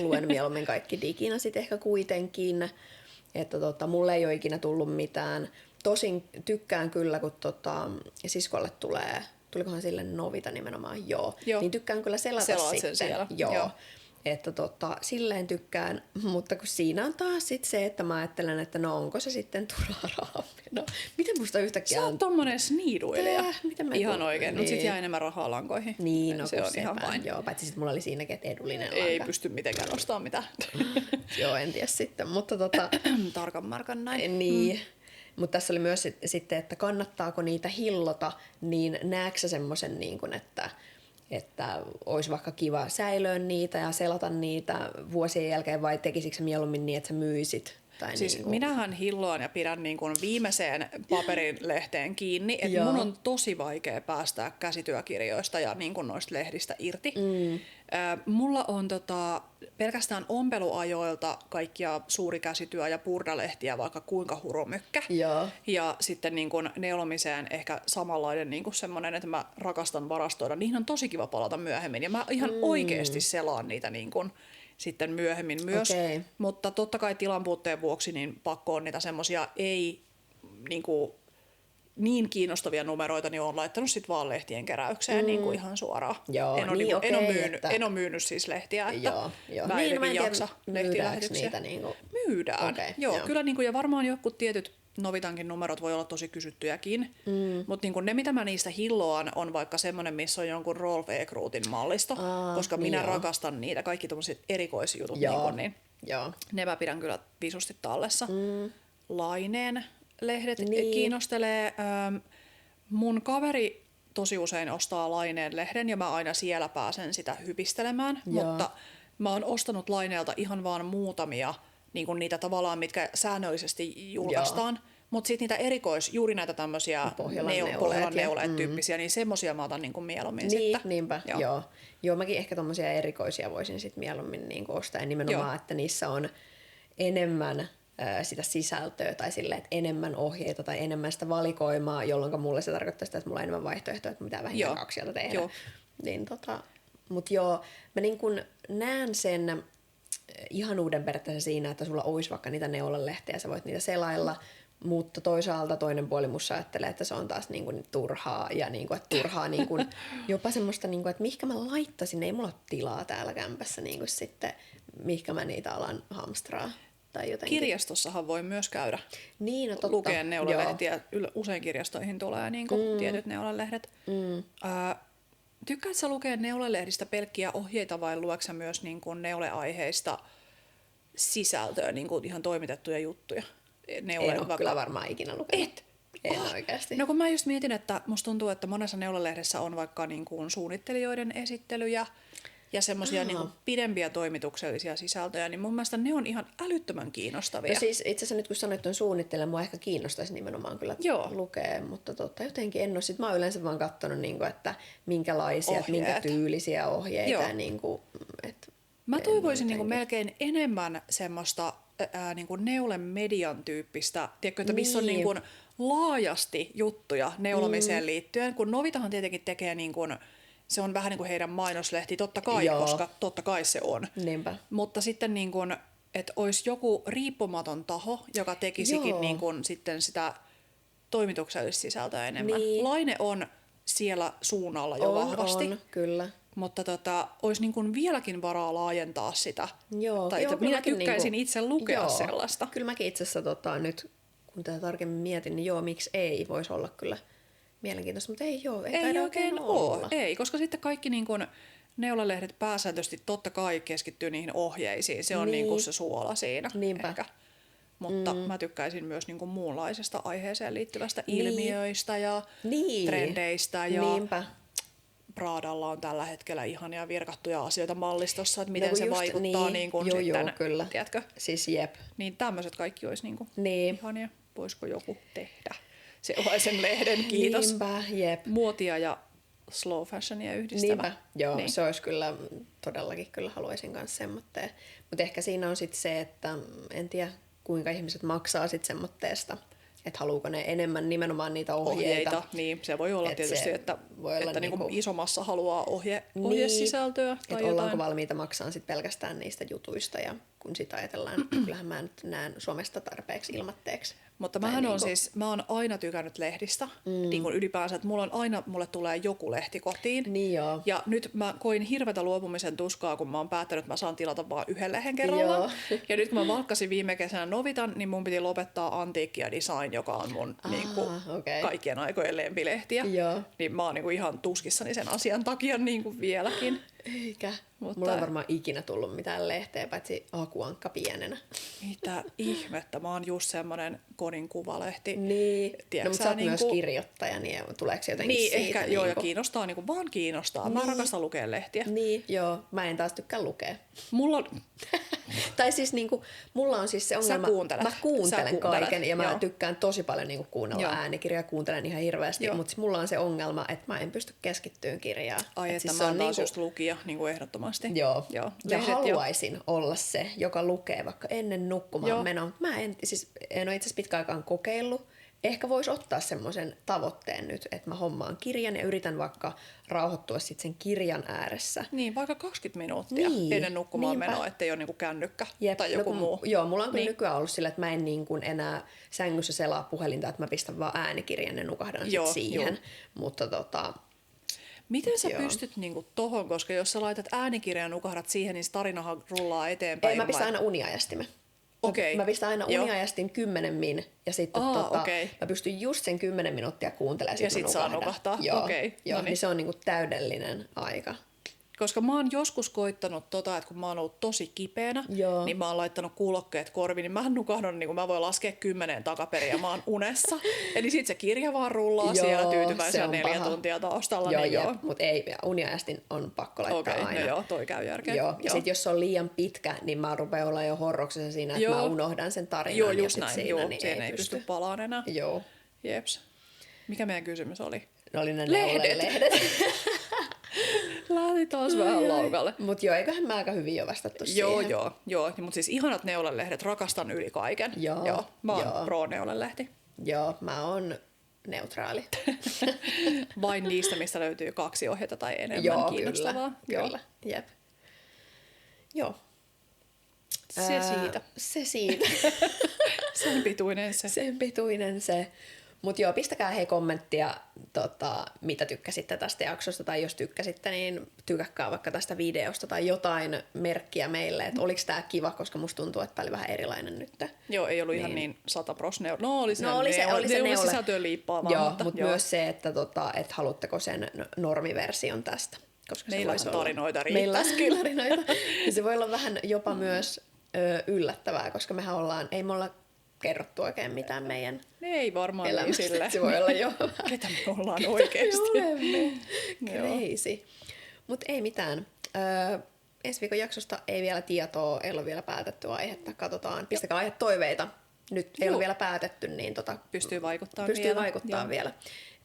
luen mieluummin kaikki diginä sit ehkä kuitenkin, että mulle ei ole ikinä tullut mitään. Tosin tykkään kyllä, kun siskolle tulikohan sille Novita nimenomaan, niin tykkään kyllä selata sitten. Siellä. Joo. Että silleen tykkään, mutta kun siinä on taas sit se, että mä ajattelen, että no onko se sitten turhaa rahaa. No, miten musta yhtäkkiä on? Sä oot tommonen sniiduilija. Ihan oikein, niin. Mutta sit jää enemmän rahaa lankoihin. Niin, no se on ihan vain. Joo, paitsi sit mulla oli siinäkin, että edullinen lanka. Ei pysty mitenkään ostamaan mitään. Joo, en tiedä sitten, mutta tarkan markan näin. Niin. Mutta tässä oli myös sitten, että kannattaako niitä hillota, niin näetkö sä semmoisen, että olisi vaikka kiva säilöä niitä ja selata niitä vuosien jälkeen vai tekisikö mieluummin niin, että sä myisit? Tai siis niinku... minähän hilloan ja pidän niin kuin viimeiseen paperilehteen kiinni, että mun on tosi vaikea päästää käsityökirjoista ja niin kuin noista lehdistä irti. Mulla on pelkästään ompeluajoilta kaikkia suuri käsityö- ja purdalehtiä vaikka kuinka huromykkä. Ja sitten niin kuin neulomiseen ehkä samanlainen niin kuin semmoinen, että mä rakastan varastoida. Niihin on tosi kiva palata myöhemmin ja mä ihan oikeasti selaan niitä niin kuin sitten myöhemmin myös. Mutta totta kai tilan puutteen vuoksi niin pakko on niitä semmoisia ei niin kiinnostavia numeroita, niin olen laittanut sitten vaan lehtien keräykseen niin kuin ihan suoraan. En ole myynyt siis lehtiä, että mä en jotenkin jaksa lehtilähetyksiä. Myydään. Kyllä niin kuin, ja varmaan jotkut tietyt Novitankin numerot voi olla tosi kysyttyjäkin, mutta niin ne mitä mä niistä hilloan on vaikka semmoinen, missä on jonkun Rolf Ekrootin mallisto, koska minä rakastan niitä, kaikki tommoset erikoisjutut, niin ne mä pidän kyllä visusti tallessa. Laineen lehdet kiinnostelee. Mun kaveri tosi usein ostaa Laineen lehden ja mä aina siellä pääsen sitä hypistelemään, mutta mä oon ostanut Laineelta ihan vaan muutamia niin niitä tavallaan, mitkä säännöllisesti julkaistaan. Mutta sitten niitä juuri näitä tämmöisiä Pohjolan neuleet-tyyppisiä, niin semmosia mä otan niinku mieluummin sitten. Niinpä, joo. Mäkin ehkä tommosia erikoisia voisin sit mieluummin niinku ostaa. Ja nimenomaan, että niissä on enemmän sitä sisältöä tai silleen, että enemmän ohjeita tai enemmän sitä valikoimaa, jolloin mulle se tarkoittaa sitä, että mulla on enemmän vaihtoehtoja, että mitä vähintään 2 sieltä tehdä. Niin, mut mä niin kun näen sen ihanuuden periaatteessa siinä, että sulla olisi vaikka niitä neulanlehtejä ja sä voit niitä selailla, mutta toisaalta toinen puoli musta ajattelee, että se on taas niinku turhaa ja niinku, että turhaa niinku, jopa semmoista, niinku, että mihinkä mä laittaisin, ei mulla ole tilaa täällä kämpässä niinku sitten, mihinkä mä niitä alan hamstraa. Tai jotenkin. Kirjastossahan voi myös käydä lukeen neulalehtiä. Usein kirjastoihin tulee niinku tietyt neulalehdet. Tykkäätkö sä lukea neulalehdistä pelkkiä ohjeita vai lueksä myös niinku neuleaiheista sisältöä, niinku ihan toimitettuja juttuja? En ole kyllä varmaan ikinä lukenut. En oikeasti. No kun mä just mietin, että musta tuntuu, että monessa neulalehdessä on vaikka niinku suunnittelijoiden esittelyjä ja semmoisia niinku pidempiä toimituksellisia sisältöjä, niin mun mielestä ne on ihan älyttömän kiinnostavia. No siis itse asiassa nyt kun sanoit tuon suunnittelemaan, mua ehkä kiinnostaisi nimenomaan kyllä lukea, mutta jotenkin en ole. Sit mä oon yleensä vaan katsonut, niinku, että minkälaisia, että minkä tyylisiä ohjeita. Ja, niinku, mä toivoisin niinku melkein enemmän semmoista niinku neulen median tyyppistä, tiedätkö, että missä on niinku laajasti juttuja neulomiseen liittyen, kun Novitahan tietenkin tekee niinku, se on vähän niin kuin heidän mainoslehti, totta kai, koska totta kai se on. Niinpä. Mutta sitten niin kuin, että olisi joku riippumaton taho, joka tekisikin niin kuin sitten sitä toimituksellista sisältöä enemmän. Niin. Laine on siellä suunnalla jo vahvasti. On, kyllä. Mutta olisi niin kuin vieläkin varaa laajentaa sitä. Tai minä tykkäisin itse lukea sellaista. Kyllä mäkin itse asiassa nyt, kun tätä tarkemmin mietin, niin miksi ei, voisi olla kyllä mielenkiintoista, mutta ei oikein olla. Ei, koska sitten kaikki niin kuin neulalehdet pääsääntöisesti totta kai keskittyy niihin ohjeisiin. Se on niin kuin se suola siinä. Niinpä. Ehkä. Mutta mä tykkäisin myös niin kuin muunlaisesta aiheeseen liittyvästä ilmiöistä ja trendeistä. Ja Pradalla on tällä hetkellä ihania virkattuja asioita mallistossa, että miten se vaikuttaa niin kuin sitten, kyllä. Tiedätkö? Siis Niin tämmöiset kaikki olisi niin kuin ihania. Voisiko joku tehdä sellaisen lehden, kiitos. Niinpä, muotia ja slow fashionia yhdistävä. Niinpä, se olisi kyllä, todellakin kyllä haluaisin kanssa semmoitteen. Mutta ehkä siinä on sitten se, että en tiedä kuinka ihmiset maksaa sitten semmoitteesta. Että haluuko ne enemmän nimenomaan niitä ohjeita. Niin, se voi olla tietysti, että niinku isomassa haluaa ohjesisältöä. Tai että ollaanko valmiita maksamaan sit pelkästään niistä jutuista. Ja kun sitä ajatellaan, kyllähän mä nyt näen somesta tarpeeksi ilmatteeksi. Mutta mä oon aina tykännyt lehdistä, niin kuin ylipäänsä, että mulle tulee joku lehti kotiin. Niin joo. Ja nyt mä koin hirveätä luopumisen tuskaa, kun mä oon päättänyt, että mä saan tilata vaan yhden lehden kerrallaan. Ja nyt kun mä valkkasin viime kesänä Novitan, niin mun piti lopettaa Antiikki ja Design, joka on mun kaikkien aikojen lempilehtiä. Joo. Niin mä oon niinku ihan tuskissani sen asian takia niinku vieläkin. Eikä. Mutta... Mulla ei varmaan ikinä tullut mitään lehteä, paitsi Akuankka pienenä. Mitä ihmettä, mä oon just semmonen kodin kuvalehti. Niin, no, mutta sä oot myös niinku... kirjoittaja, niin tuleeko se jotenkin niin, siitä? ehkä joo, ja kiinnostaa, niinku, vaan kiinnostaa. Niin. Mä rakastan lukea lehtiä. Niin, joo, mä en taas tykkää lukea. Mulla on... tai siis niinku, mulla on siis se ongelma, mä kuuntelen kaiken ja mä tykkään tosi paljon niinku kuunnella äänikirjaa, kuuntelen ihan hirveästi, mutta siis mulla on se ongelma, että mä en pysty keskittyyn kirjaan. Ai, että siis mä oon taas just lukija niinku ehdottomasti. Joo, ja haluaisin olla se, joka lukee vaikka ennen nukkumaan menoa. Mä en ole itse asiassa pitkään aikaan kokeillut. Ehkä voisi ottaa semmoisen tavoitteen nyt, että mä hommaan kirjan ja yritän vaikka rauhoittua sit sen kirjan ääressä. Niin, vaikka 20 minuuttia ennen nukkumaan menoa, ettei ole niinku kännykkä tai joku muu. Joo, mulla on kyllä nykyään ollut sillä, että mä en niin kuin enää sängyssä selaa puhelinta, että mä pistän vaan äänikirjan ja nukahdan sit siihen. Mutta miten sä pystyt niinku tohon, koska jos sä laitat äänikirjan ja nukahdat siihen, niin se tarinahan rullaa eteenpäin. Ei, mä pistän aina uniajastimen. Okay. Mä pistän aina uniajastin 10 min ja sitten mä pystyn just sen 10 minuuttia kuuntelemaan. Ja sit saa nukahtaa. Joo, niin se on niinku täydellinen aika. Koska mä oon joskus koittanut että kun mä oon ollut tosi kipeänä, niin mä oon laittanut kuulokkeet korviin, niin mähän nukahdon, niin mä voin laskea 10 takaperin ja mä oon unessa. Eli sit se kirja vaan rullaa siellä tyytyväisenä 4 tuntia taustalla. Mutta ei, uniajastin on pakko laittaa aina. No joo, toi käy järkeen. Ja sit jos se on liian pitkä, niin mä rupean olla jo horroksessa siinä, että mä unohdan sen tarinan. Joo, just ja näin. siinä, joo, niin siihen ei pysty palaan enää. Joo. Jeps. Mikä meidän kysymys oli? Ne oli ne lehdet. Lähti taas vähän laukalle. Mutta joo, eiköhän mä aika hyvin jo vastattu siihen. Joo. Mutta siis ihanat neulalehdet, rakastan yli kaiken. Joo. Mä oon pro-neulalehti. Joo, mä oon neutraali. Vain niistä, mistä löytyy 2 ohjetta tai enemmän kiinnostavaa. Kyllä. Jep. Joo. Se siitä. Sen pituinen se. Mutta joo, pistäkää hei kommenttia, mitä tykkäsitte tästä jaksosta, tai jos tykkäsitte, niin tykäkkää vaikka tästä videosta tai jotain merkkiä meille, että oliko tää kiva, koska musta tuntuu, että tää oli vähän erilainen nyt. Joo, ei ollut ihan niin 100% oli se neule. Sisältöön liippaamaan. Joo, mutta myös se, että haluatteko sen normiversion tästä. Koska meillä on tarinoita riittäisi. Meillä on tarinoita. Ja se voi olla vähän jopa myös yllättävää, koska ei me olla kerrottu oikein mitään meidän ei varmaan elämästä. Niin sille. Se voi olla jo ketä me ollaan oikeasti. Crazy. Mutta ei mitään. Ensi viikon jaksosta ei vielä tietoa, ei ole vielä päätetty aihetta. Katsotaan. Pistäkää aihetoiveita. Nyt ei ole vielä päätetty, niin pystyy vaikuttamaan vielä.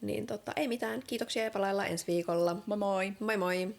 Niin ei mitään. Kiitoksia ja palaillaan ensi viikolla. Moi moi. Moi moi.